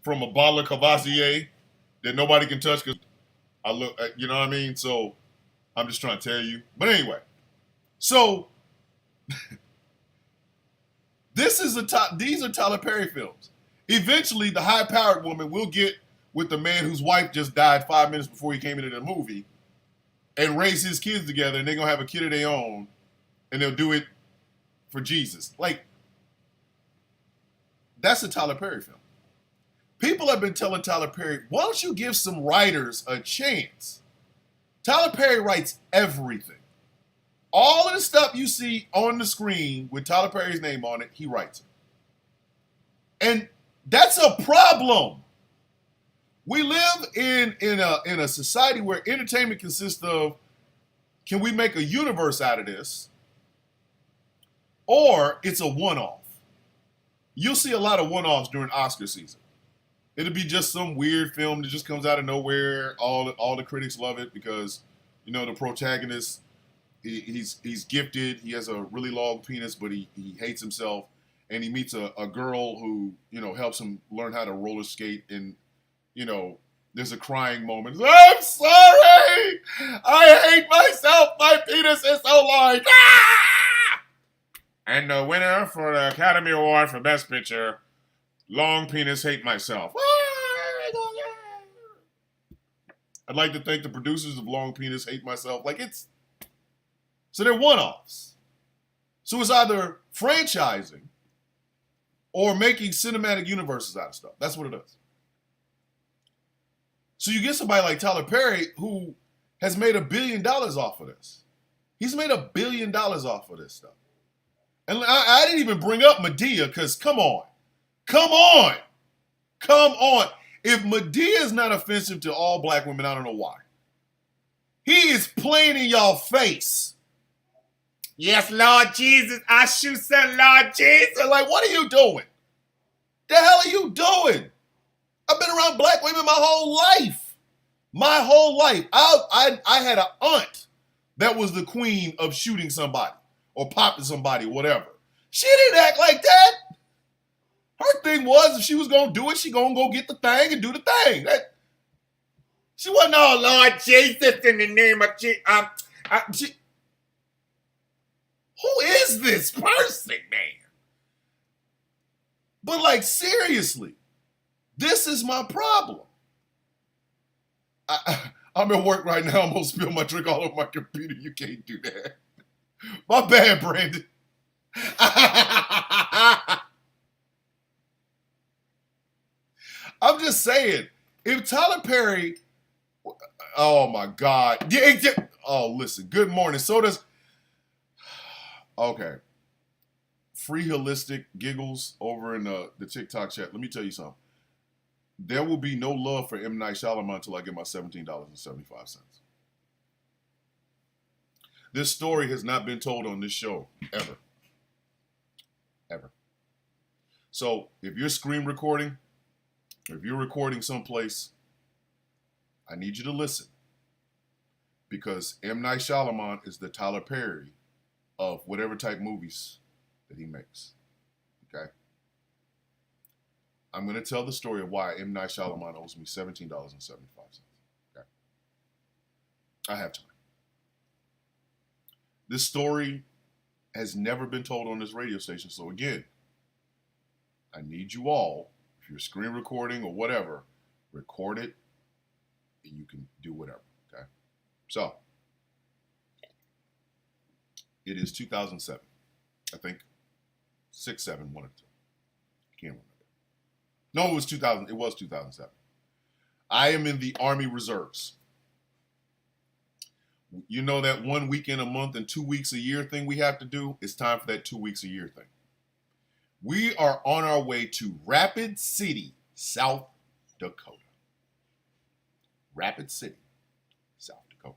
from a bottle of Cavassier that nobody can touch because I look, you know what I mean? So I'm just trying to tell you. But anyway, so these are Tyler Perry films. Eventually, the high-powered woman will get with the man whose wife just died 5 minutes before he came into the movie and raise his kids together, and they're going to have a kid of their own, and they'll do it for Jesus. Like, that's a Tyler Perry film. People have been telling Tyler Perry, why don't you give some writers a chance? Tyler Perry writes everything. All of the stuff you see on the screen with Tyler Perry's name on it, he writes it. And that's a problem. We live in a society where entertainment consists of, can we make a universe out of this? Or it's a one-off. You'll see a lot of one-offs during Oscar season. It'll be just some weird film that just comes out of nowhere. All the critics love it because, the protagonist, he's gifted. He has a really long penis, but he hates himself. And he meets a girl who, helps him learn how to roller skate. And, there's a crying moment. I'm sorry. I hate myself. My penis is so large. Ah! And the winner for the Academy Award for Best Picture, Long Penis Hate Myself. I'd like to thank the producers of Long Penis Hate Myself. So they're one-offs. So it's either franchising or making cinematic universes out of stuff. That's what it is. So you get somebody like Tyler Perry who has made $1 billion off of this. He's made $1 billion off of this stuff. And I didn't even bring up Madea because come on. If Madea is not offensive to all black women, I don't know why. He is playing in y'all face. Yes, Lord Jesus, I shoot some Lord Jesus. Like, what are you doing? The hell are you doing? I've been around black women my whole life. I had an aunt that was the queen of shooting somebody or popping somebody, whatever. She didn't act like that. Her thing was if she was going to do it, she going to go get the thing and do the thing. She wasn't all, Lord Jesus, in the name of Jesus. Who is this person, man? But like, seriously, this is my problem. I'm at work right now. I'm going to spill my drink all over my computer. You can't do that. My bad, Brandon. I'm just saying, if Tyler Perry, oh my God. Oh, listen, good morning. So does, okay. Free Holistic Giggles over in the TikTok chat. Let me tell you something. There will be no love for M. Night Shyamalan until I get my $17.75. This story has not been told on this show, ever. Ever. So, if you're screen recording, if you're recording someplace, I need you to listen. Because M. Night Shyamalan is the Tyler Perry of whatever type movies that he makes. Okay? I'm going to tell the story of why M. Night Shyamalan owes me $17.75. Okay? I have time. This story has never been told on this radio station. So again, I need you all, if you're screen recording or whatever, record it and you can do whatever. Okay? So, it is 2007. I think 6, 7, 1 or 2. I can't remember. No, it was 2000. It was 2007. I am in the Army Reserves. You know that 1 weekend a month and 2 weeks a year thing we have to do? It's time for that 2 weeks a year thing. We are on our way to Rapid City, South Dakota. Rapid City, South Dakota.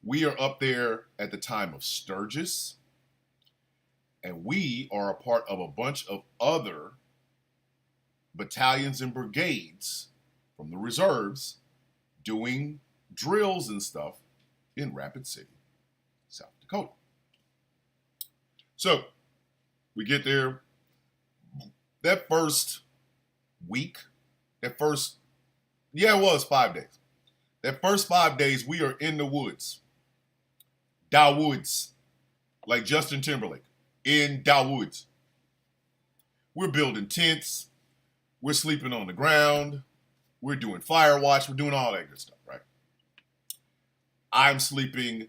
We are up there at the time of Sturgis, and we are a part of a bunch of other battalions and brigades from the reserves doing drills and stuff in Rapid City, South Dakota. So we get there. That first week, it was 5 days. That first 5 days, we are in the woods. Da woods. Like Justin Timberlake. In da woods. We're building tents. We're sleeping on the ground. We're doing fire watch. We're doing all that good stuff, right? I'm sleeping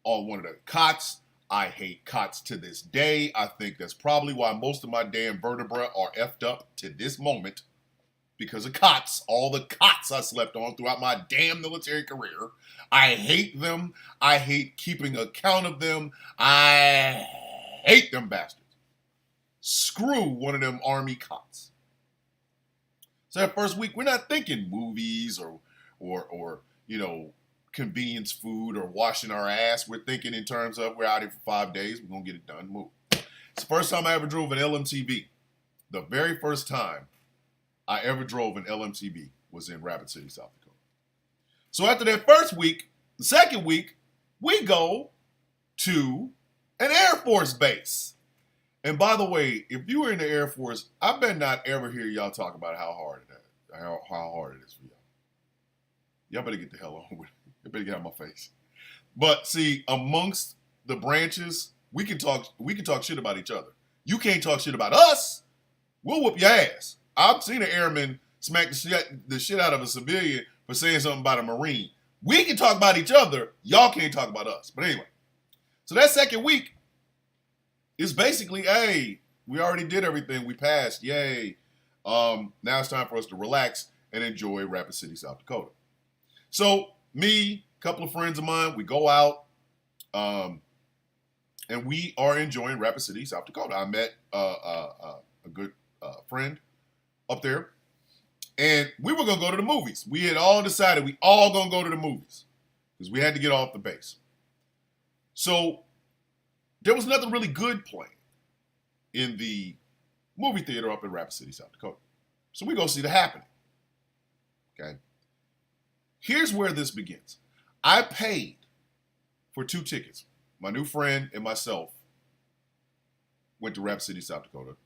on one of the cots. I hate cots to this day. I think that's probably why most of my damn vertebrae are effed up to this moment. Because of cots. All the cots I slept on throughout my damn military career. I hate them. I hate keeping account of them. I hate them bastards. Screw one of them Army cots. So that first week, we're not thinking movies or you know, convenience food or washing our ass. We're thinking in terms of we're out here for 5 days. We're going to get it done. Move. It's the first time I ever drove an LMTV. The very first time I ever drove an LMTV was in Rapid City, South Dakota. So after that first week, the second week, we go to an Air Force base. And by the way, if you were in the Air Force, I bet not ever hear y'all talk about how hard it is for y'all. Y'all better get the hell on with it. You better get out of my face. But see, amongst the branches, we can talk shit about each other. You can't talk shit about us. We'll whoop your ass. I've seen an airman smack the shit out of a civilian for saying something about a Marine. We can talk about each other. Y'all can't talk about us. But anyway, so that second week is basically, hey, we already did everything. We passed. Yay. Now it's time for us to relax and enjoy Rapid City, South Dakota. So me, a couple of friends of mine, we go out and we are enjoying Rapid City, South Dakota. I met a good friend up there. And we were going to go to the movies. We had all decided we all going to go to the movies because we had to get off the base. So there was nothing really good playing in the movie theater up in Rapid City, South Dakota. So we go see The Happening. Okay. Here's where this begins. I paid for 2 tickets. My new friend and myself went to Rapid City, South Dakota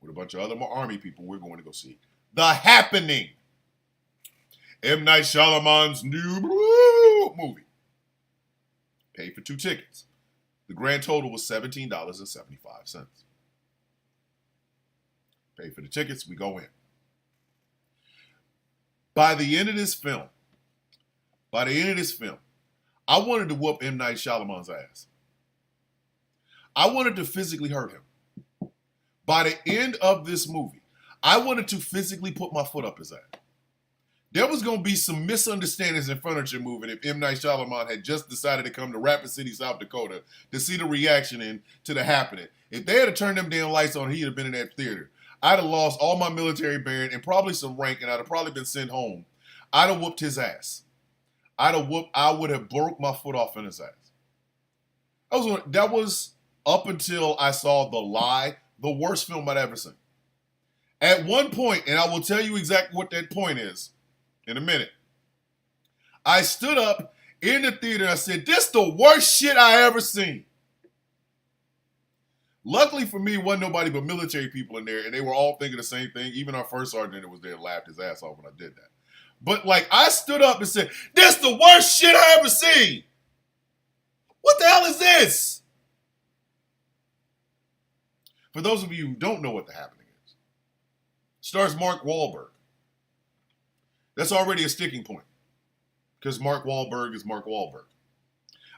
with a bunch of other Army people. We're going to go see The Happening. M. Night Shyamalan's new movie. Paid for 2 tickets. The grand total was $17.75. Paid for the tickets, we go in. By the end of this film, I wanted to whoop M. Night Shyamalan's ass. I wanted to physically hurt him. By the end of this movie, I wanted to physically put my foot up his ass. There was going to be some misunderstandings in furniture moving if M. Night Shyamalan had just decided to come to Rapid City, South Dakota to see the reaction to The Happening. If they had turned them damn lights on, he'd have been in that theater. I'd have lost all my military bearing and probably some rank, and I'd have probably been sent home. I'd have whooped his ass. I would have broke my foot off in his ass. That was up until I saw The Lie, the worst film I'd ever seen. At one point, and I will tell you exactly what that point is in a minute, I stood up in the theater and I said, this is the worst shit I ever seen. Luckily for me, wasn't nobody but military people in there, and they were all thinking the same thing. Even our first sergeant that was there laughed his ass off when I did that. But like, I stood up and said, this is the worst shit I ever seen. What the hell is this? For those of you who don't know what The Happening is, stars Mark Wahlberg. That's already a sticking point because Mark Wahlberg is Mark Wahlberg.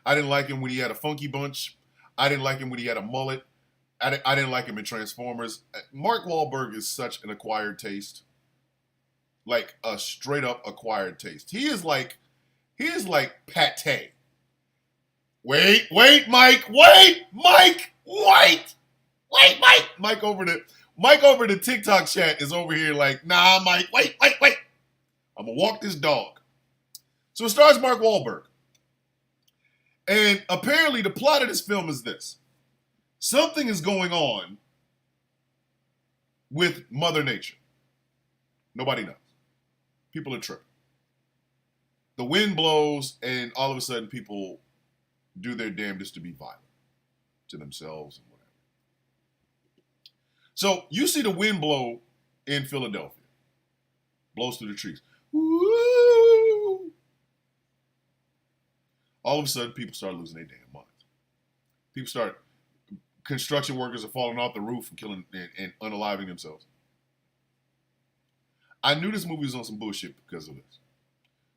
I didn't like him when he had a funky bunch. I didn't like him when he had a mullet. I didn't like him in Transformers. Mark Wahlberg is such an acquired taste. Like a straight up acquired taste. He is like pate. Wait, Mike, wait, Mike, wait, Mike. Mike over the TikTok chat is over here like, nah, Mike, wait. I'm gonna walk this dog. So it stars Mark Wahlberg. And apparently the plot of this film is this. Something is going on with Mother Nature. Nobody knows. People are tripping. The wind blows and all of a sudden people do their damnedest to be violent to themselves and whatever. So you see the wind blow in Philadelphia. Blows through the trees. Woo! All of a sudden people start losing their damn minds. Construction workers are falling off the roof and killing and unaliving themselves. I knew this movie was on some bullshit because of this.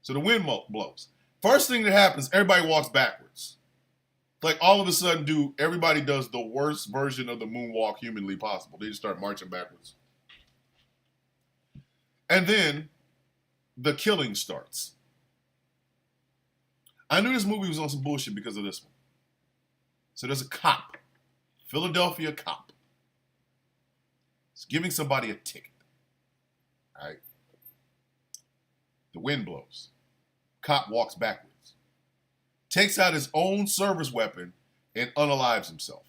So the wind blows. First thing that happens, everybody walks backwards. Like all of a sudden, everybody does the worst version of the moonwalk humanly possible. They just start marching backwards. And then the killing starts. I knew this movie was on some bullshit because of this one. So there's a cop. Philadelphia cop. He's giving somebody a ticket. All right. The wind blows. Cop walks backwards. Takes out his own service weapon and unalives himself.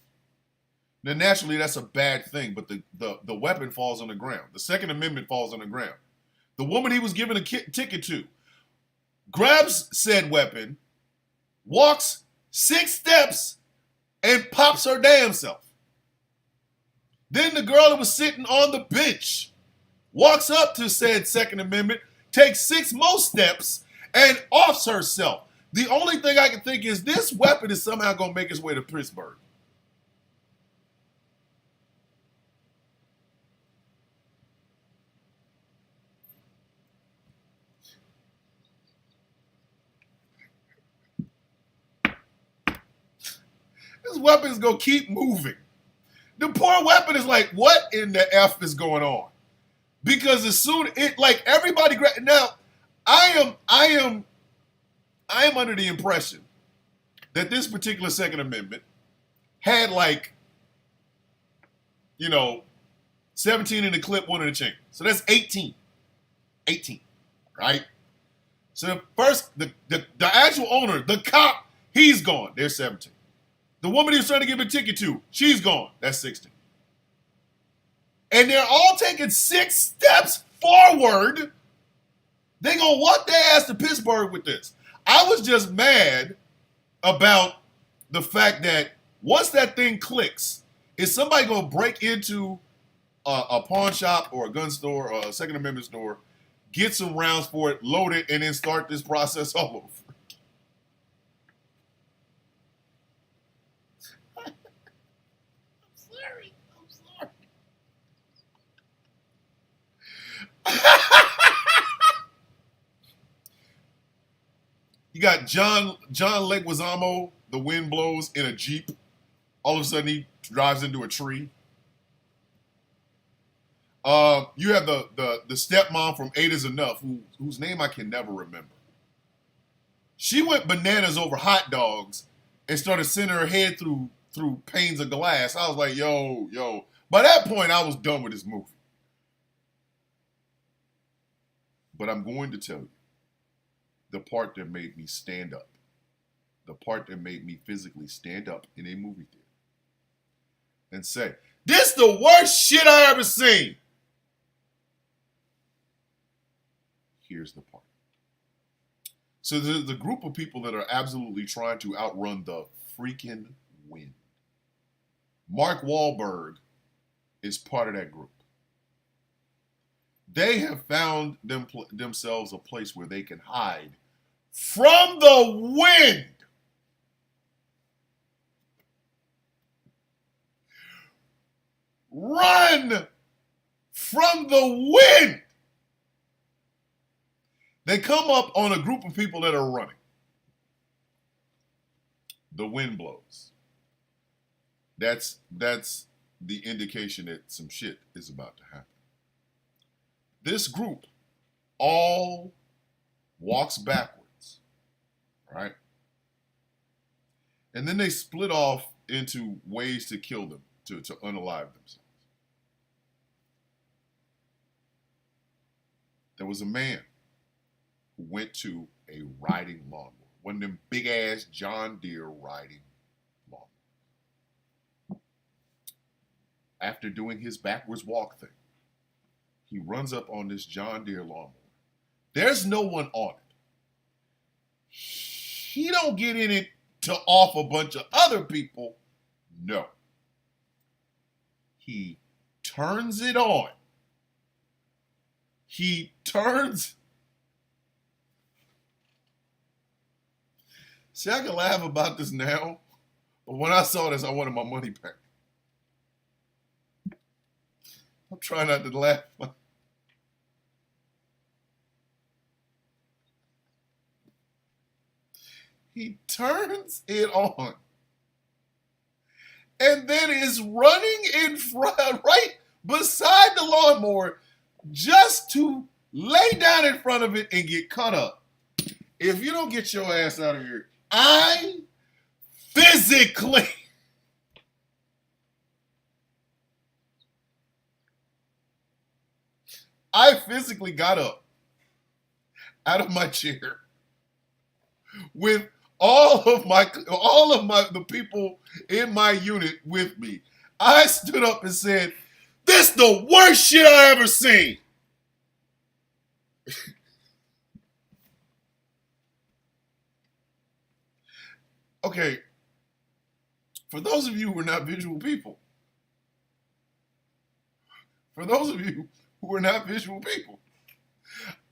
Now, naturally, that's a bad thing, but the weapon falls on the ground. The Second Amendment falls on the ground. The woman he was giving a ticket to grabs said weapon, walks 6 steps, and pops her damn self. Then the girl that was sitting on the bench walks up to said Second Amendment, takes 6 more steps, and offs herself. The only thing I can think is this weapon is somehow going to make its way to Pittsburgh. This weapon's gonna keep moving. The poor weapon is like, what in the F is going on? Because as soon everybody now, I am under the impression that this particular Second Amendment had 17 in the clip, 1 in the chamber. So that's 18. 18, right? So the actual owner, the cop, he's gone. There's 17. The woman he was trying to give a ticket to, she's gone. That's 16. And they're all taking 6 steps forward. They gonna walk their ass to Pittsburgh with this. I was just mad about the fact that once that thing clicks, is somebody gonna break into a pawn shop or a gun store or a Second Amendment store, get some rounds for it, load it, and then start this process all over? You got John Leguizamo, the wind blows in a Jeep. All of a sudden he drives into a tree. You have the stepmom from 8 is Enough, whose name I can never remember. She went bananas over hot dogs and started sending her head through panes of glass. I was like, yo. By that point, I was done with this movie. But I'm going to tell you the part that made me stand up, the part that made me physically stand up in a movie theater and say, this the worst shit I ever seen. Here's the part. So there's a group of people that are absolutely trying to outrun the freaking wind. Mark Wahlberg is part of that group. They have found themselves a place where they can hide from the wind. Run from the wind. They come up on a group of people that are running. The wind blows. That's the indication that some shit is about to happen. This group all walks backwards, right? And then they split off into ways to kill them, to unalive themselves. There was a man who went to a riding lawnmower, one of them big ass John Deere riding lawnmowers. After doing his backwards walk thing, he runs up on this John Deere lawnmower. There's no one on it. He don't get in it to off a bunch of other people. No. He turns it on. He turns. See, I can laugh about this now, but when I saw this, I wanted my money back. I'm trying not to laugh. He turns it on and then is running in front, right beside the lawnmower, just to lay down in front of it and get cut up. If you don't get your ass out of here, I physically got up out of my chair with all of the people in my unit with me. I stood up and said, "This the worst shit I ever seen." Okay, for those of you who are not visual people,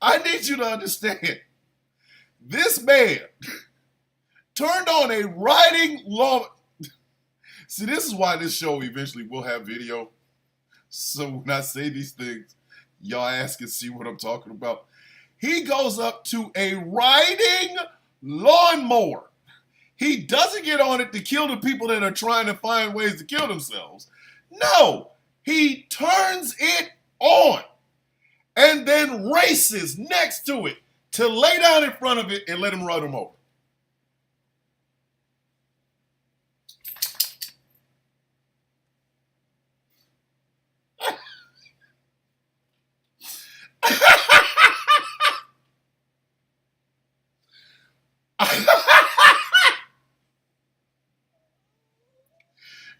I need you to understand, this man turned on a riding lawn. See, this is why this show eventually will have video. So when I say these things, y'all ask and see what I'm talking about. He goes up to a riding lawnmower. He doesn't get on it to kill the people that are trying to find ways to kill themselves. No, he turns it on and then races next to it to lay down in front of it and let him run him over.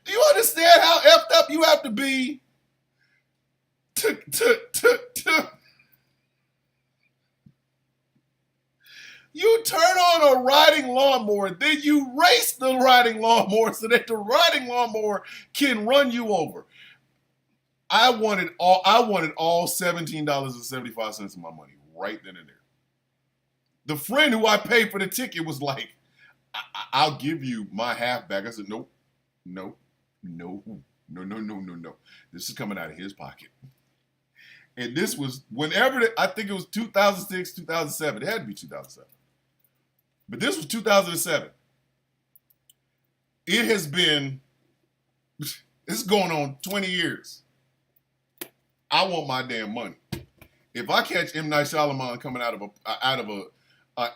Do you understand how effed up you have to be to you turn on a riding lawnmower, then you race the riding lawnmower so that the riding lawnmower can run you over. I wanted all $17.75 of my money right then and there. The friend who I paid for the ticket was like, I'll give you my half back. I said, nope, no. This is coming out of his pocket. And this was I think it was 2006, 2007. It had to be 2007. But this was 2007. It's going on 20 years. I want my damn money. If I catch M. Night Shyamalan coming out of a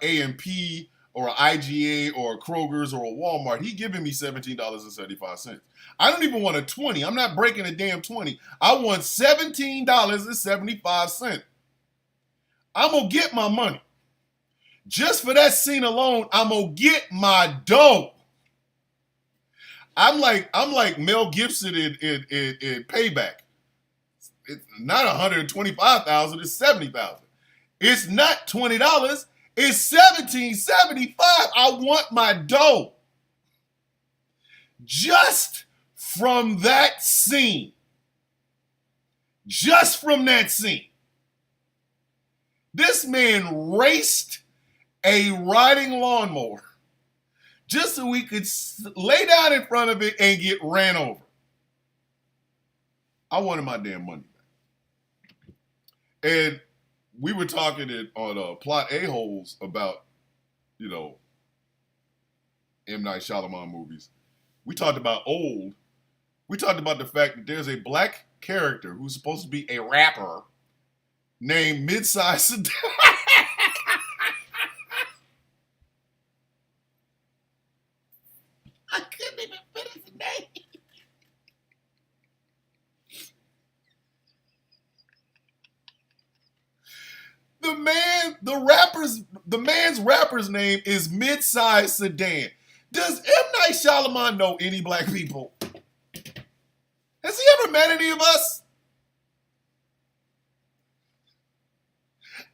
A&P or an IGA or a Kroger's or a Walmart, he giving me $17.75. I don't even want a 20. I'm not breaking a damn 20. I want $17.75. I'm going to get my money. Just for that scene alone, I'm going to get my dough. I'm like Mel Gibson in Payback. It's not $125,000, it's $70,000. It's not $20, it's $17.75. I want my dough. Just from that scene. Just from that scene. This man raced a riding lawnmower just so we could lay down in front of it and get ran over. I wanted my damn money back. And we were talking on Plot A-Holes about, M. Night Shyamalan movies. We talked about Old. We talked about the fact that there's a black character who's supposed to be a rapper named Midsize Sedan. I couldn't even finish the name. The man's rapper's name is Midsize Sedan. Does M. Night Shyamalan know any black people? Has he ever met any of us?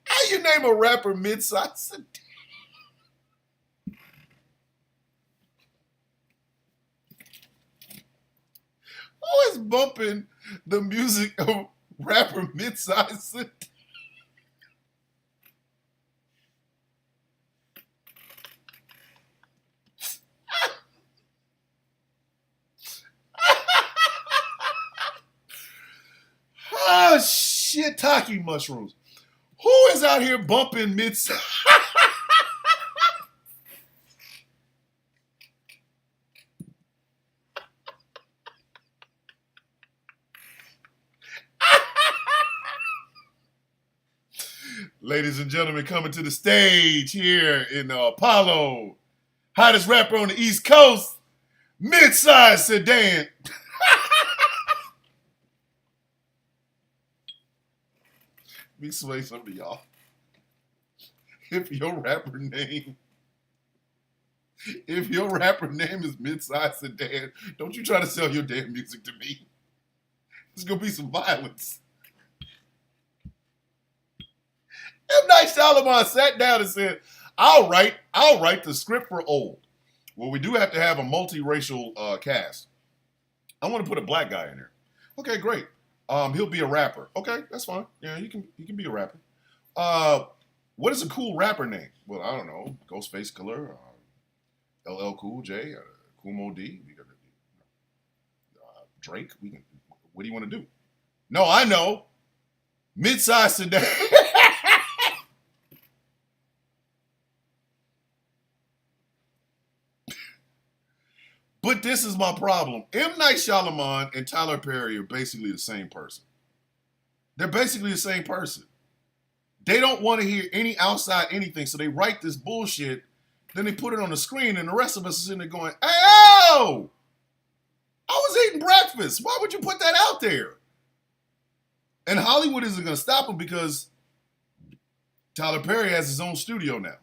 How you name a rapper Midsize Sedan? Who is bumping the music of rapper Midsize Sedan? Oh, shiitake mushrooms. Who is out here bumping Midsize? Ladies and gentlemen, coming to the stage here in Apollo, hottest rapper on the East Coast, Midsize Sedan. Let me sway some of y'all. If your rapper name is Midsize Sedan, don't you try to sell your damn music to me. There's gonna be some violence. M. Night Shyamalan sat down and said, I'll write the script for Old. Well, we do have to have a multiracial cast. I want to put a black guy in there. Okay, great. He'll be a rapper. Okay, that's fine. Yeah, he can be a rapper. What is a cool rapper name? Well, I don't know. Ghostface Killer, LL Cool J, Kool Moe Dee, Drake. What do you want to do? No, I know. Midsize Sedan. But this is my problem. M. Night Shyamalan and Tyler Perry are basically the same person. They're basically the same person. They don't want to hear any outside anything, so they write this bullshit, then they put it on the screen, and the rest of us are sitting there going, "Ow! I was eating breakfast. Why would you put that out there?" And Hollywood isn't going to stop him because Tyler Perry has his own studio now.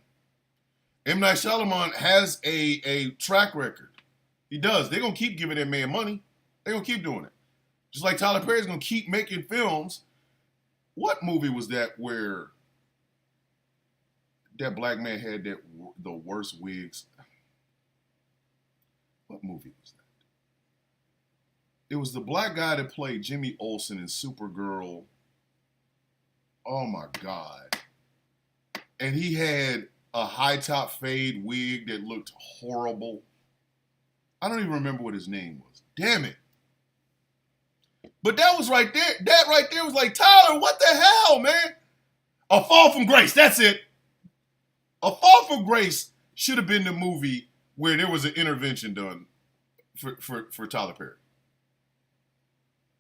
M. Night Shyamalan has a track record. He does. They're going to keep giving that man money. They're going to keep doing it. Just like Tyler Perry's going to keep making films. What movie was that where that black man had the worst wigs? What movie was that? It was the black guy that played Jimmy Olsen in Supergirl. Oh my God. And he had a high top fade wig that looked horrible. I don't even remember what his name was. Damn it. But that was right there. That right there was like, Tyler, what the hell, man? A Fall from Grace. That's it. A Fall from Grace should have been the movie where there was an intervention done for Tyler Perry.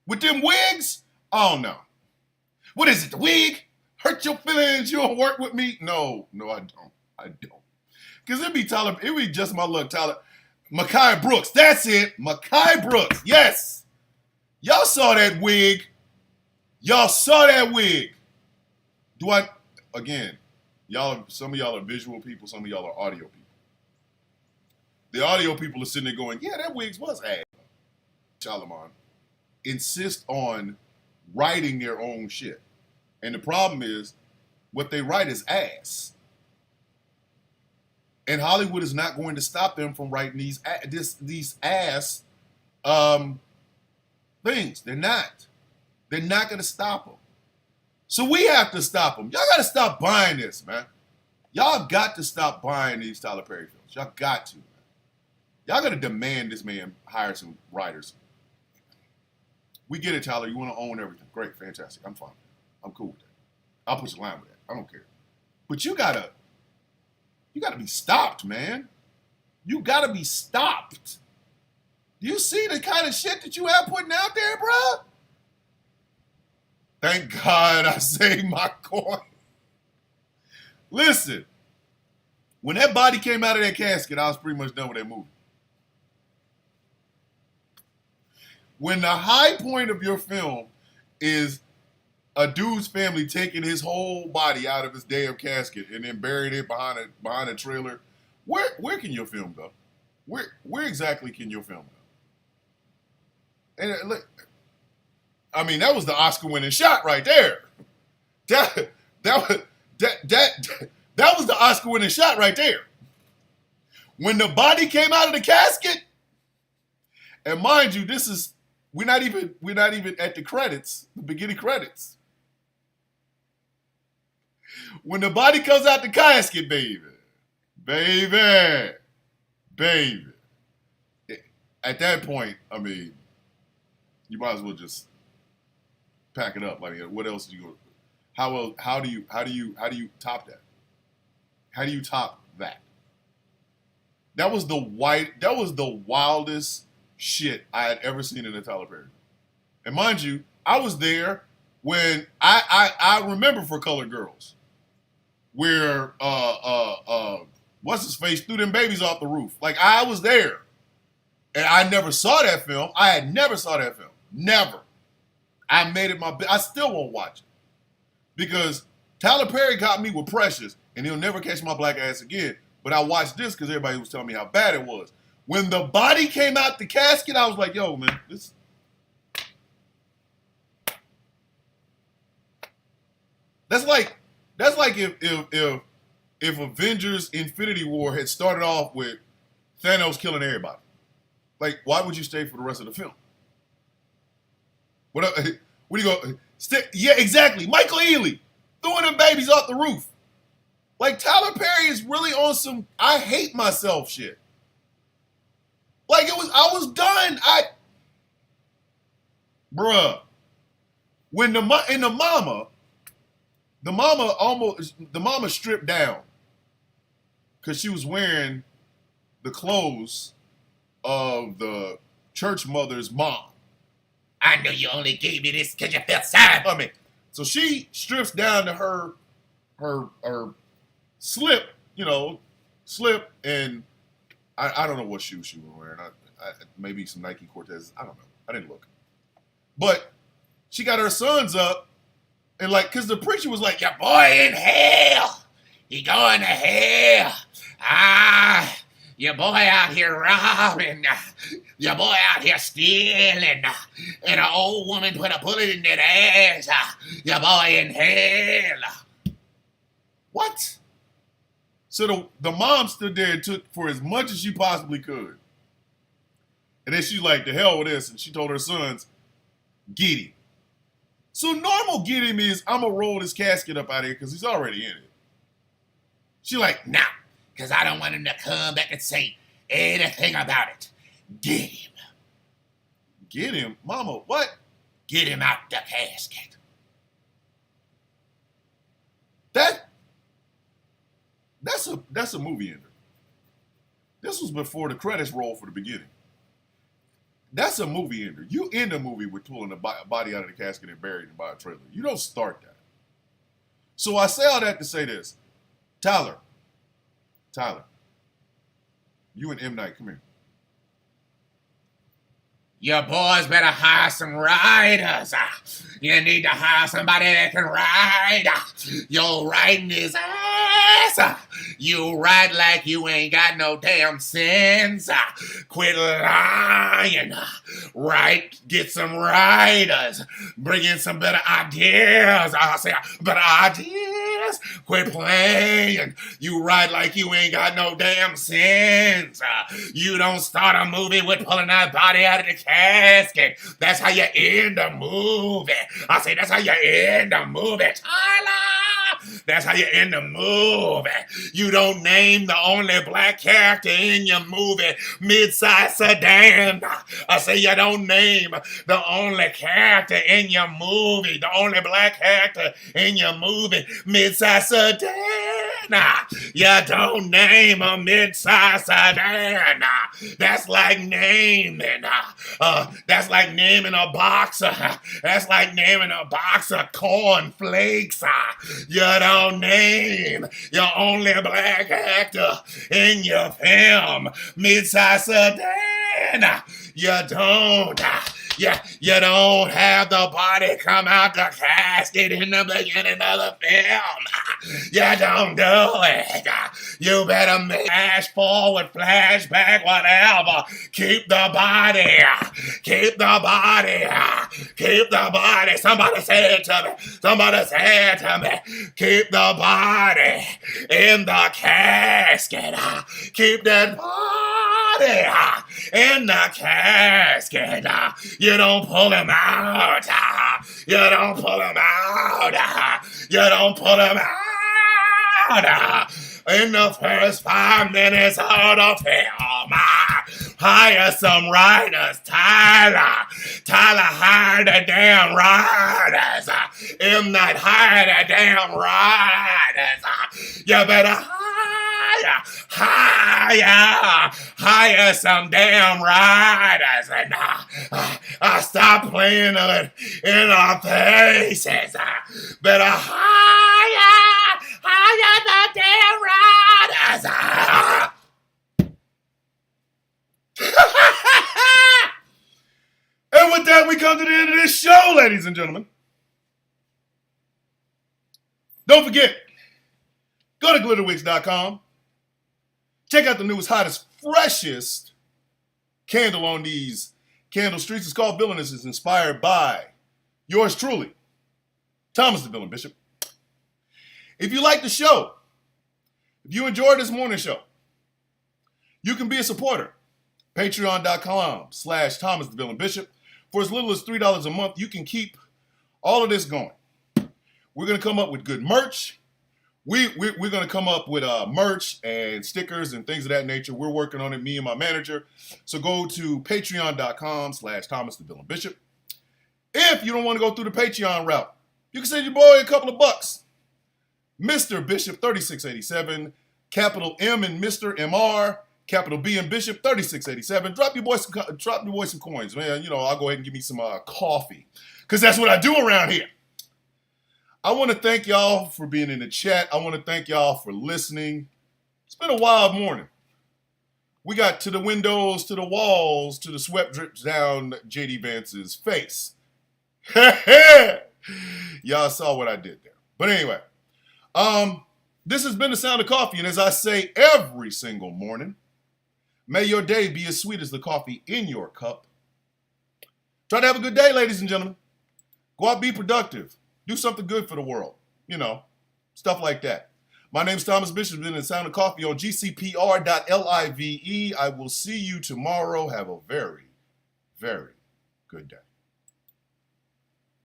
With them wigs? Oh, no. What is it, the wig? Hurt your feelings? You don't work with me? No, I don't. I don't. Because it'd be just my luck, Tyler. Mekhi Brooks. That's it. Mekhi Brooks. Yes. Y'all saw that wig. Y'all saw that wig. Again, some of y'all are visual people, some of y'all are audio people. The audio people are sitting there going, yeah, that wig was ass. Shyamalan insist on writing their own shit. And the problem is, what they write is ass. And Hollywood is not going to stop them from writing these ass things. They're not. They're not going to stop them. So we have to stop them. Y'all got to stop buying this, man. Y'all got to stop buying these Tyler Perry films. Y'all got to, man. Y'all got to demand this man hire some writers. We get it, Tyler. You want to own everything. Great, fantastic. I'm fine. I'm cool with that. I'll put your line with that. I don't care. But you gotta be stopped, man. You gotta be stopped. Do you see the kind of shit that you have putting out there, bro? Thank God I saved my coin. Listen, when that body came out of that casket, I was pretty much done with that movie. When the high point of your film is a dude's family taking his whole body out of his damn casket and then buried it behind a trailer, where can your film go? Where exactly can your film go? And look, I mean, that was the Oscar-winning shot right there. That was the Oscar-winning shot right there. When the body came out of the casket, and mind you, we're not even at the credits, the beginning credits. When the body comes out the casket, baby. At that point, I mean, you might as well just pack it up. Like, what else do you? How do you top that? How do you top that? That was the wildest shit I had ever seen in a Tyler Perry. And mind you, I was there when I remember For Colored Girls, where what's his face threw them babies off the roof. Like, I was there, and I never saw that film. I had never saw that film. Never. I made it I still won't watch it because Tyler Perry got me with Precious, and he'll never catch my black ass again. But I watched this because everybody was telling me how bad it was. When the body came out the casket, I was like, yo, man, this. That's like if Avengers Infinity War had started off with Thanos killing everybody. Like, why would you stay for the rest of the film? What do you go? Yeah, exactly. Michael Ealy throwing them babies off the roof. Like, Tyler Perry is really on some I hate myself shit. Like, I was done. Bruh. When the mama stripped down because she was wearing the clothes of the church mother's mom. I knew you only gave me this because you felt sorry for me. So she strips down to her slip, and I don't know what shoes she was wearing. Maybe some Nike Cortez. I don't know. I didn't look. But she got her sons up, and because the preacher was like, Your boy in hell. He going to hell. Your boy out here robbing. Your boy out here stealing. And an old woman put a bullet in that ass. Your boy in hell. what? So the mom stood there and took for as much as she possibly could. And then she's like, the hell with this. And she told her sons, get him. So normal get him is, I'm going to roll this casket up out of here because he's already in it. She like, Nah, because I don't want him to come back and say anything about it. Get him. get him? Mama, what? Get him out the casket. That's a movie ender. This was before the credits roll for the beginning. That's a movie ender. You end a movie with pulling a body out of the casket and burying it by a trailer. You don't start that. So I say all that to say this. Tyler, you and M. Night, come here. Your boys better hire some riders. You need to hire somebody that can ride. You're riding his ass. You ride like you ain't got no damn sense. Quit lying. Right? Get some riders. Bring in some better ideas. I'll say better ideas. Quit playing. You ride like you ain't got no damn sense. You don't start a movie with pulling that body out of the casket. That's how you end a movie. I say that's how you end a movie. Tyler! That's how you end a movie. You don't name the only black character in your movie Mid-Size Sedan. I say you don't name the only character in your movie, the only black character in your movie Mid-Size Sedan. You don't name a Mid-Size Sedan. That's like naming. That's like naming a boxer. That's like naming a box of cornflakes. You don't name your only black actor in your film Mid-Size Sedan. You don't. You don't have the body come out the casket in the beginning of the film. You don't do it. You better make flash forward, flashback, whatever. Keep the body. Keep the body. Keep the body. Somebody say it to me. Somebody say it to me. Keep the body in the casket. Keep that body in the casket. You don't pull him out. You don't pull him out. You don't pull him out. In the first 5 minutes of the film, hire some writers. Tyler hired the damn writers. M. Night hired the damn writers. You better hire some damn writers and stop playing it in our faces. Better hire the damn writers. And with that, we come to the end of this show, ladies and gentlemen. Don't forget, go to glitterwigs.com. Check out the newest, hottest, freshest candle on these candle streets. It's called Villainous. It's inspired by yours truly, Thomas the Villain Bishop. If you like the show, if you enjoyed this morning show, you can be a supporter. Patreon.com/Thomas the Villain Bishop. For as little as $3 a month, you can keep all of this going. We're going to come up with good merch. We're going to come up with merch and stickers and things of that nature. We're working on it, me and my manager. So go to patreon.com/Thomas the Villain Bishop. If you don't want to go through the Patreon route, you can send your boy a couple of bucks. Mr. Bishop 3687, capital M in Mr. MR, Capital B and Bishop 3687. Drop your boy some coins, man. You know, I'll go ahead and give me some coffee, because that's what I do around here. I want to thank y'all for being in the chat. I want to thank y'all for listening. It's been a wild morning. We got to the windows, to the walls, to the sweat drips down J.D. Vance's face. Y'all saw what I did there. But anyway, this has been the Sound of Coffee, and as I say every single morning, may your day be as sweet as the coffee in your cup. Try to have a good day, ladies and gentlemen. Go out, be productive. Do something good for the world. You know, stuff like that. My name's Thomas Bishop. Been in the Sound of Coffee on GCPR.live. I will see you tomorrow. Have a very, very good day.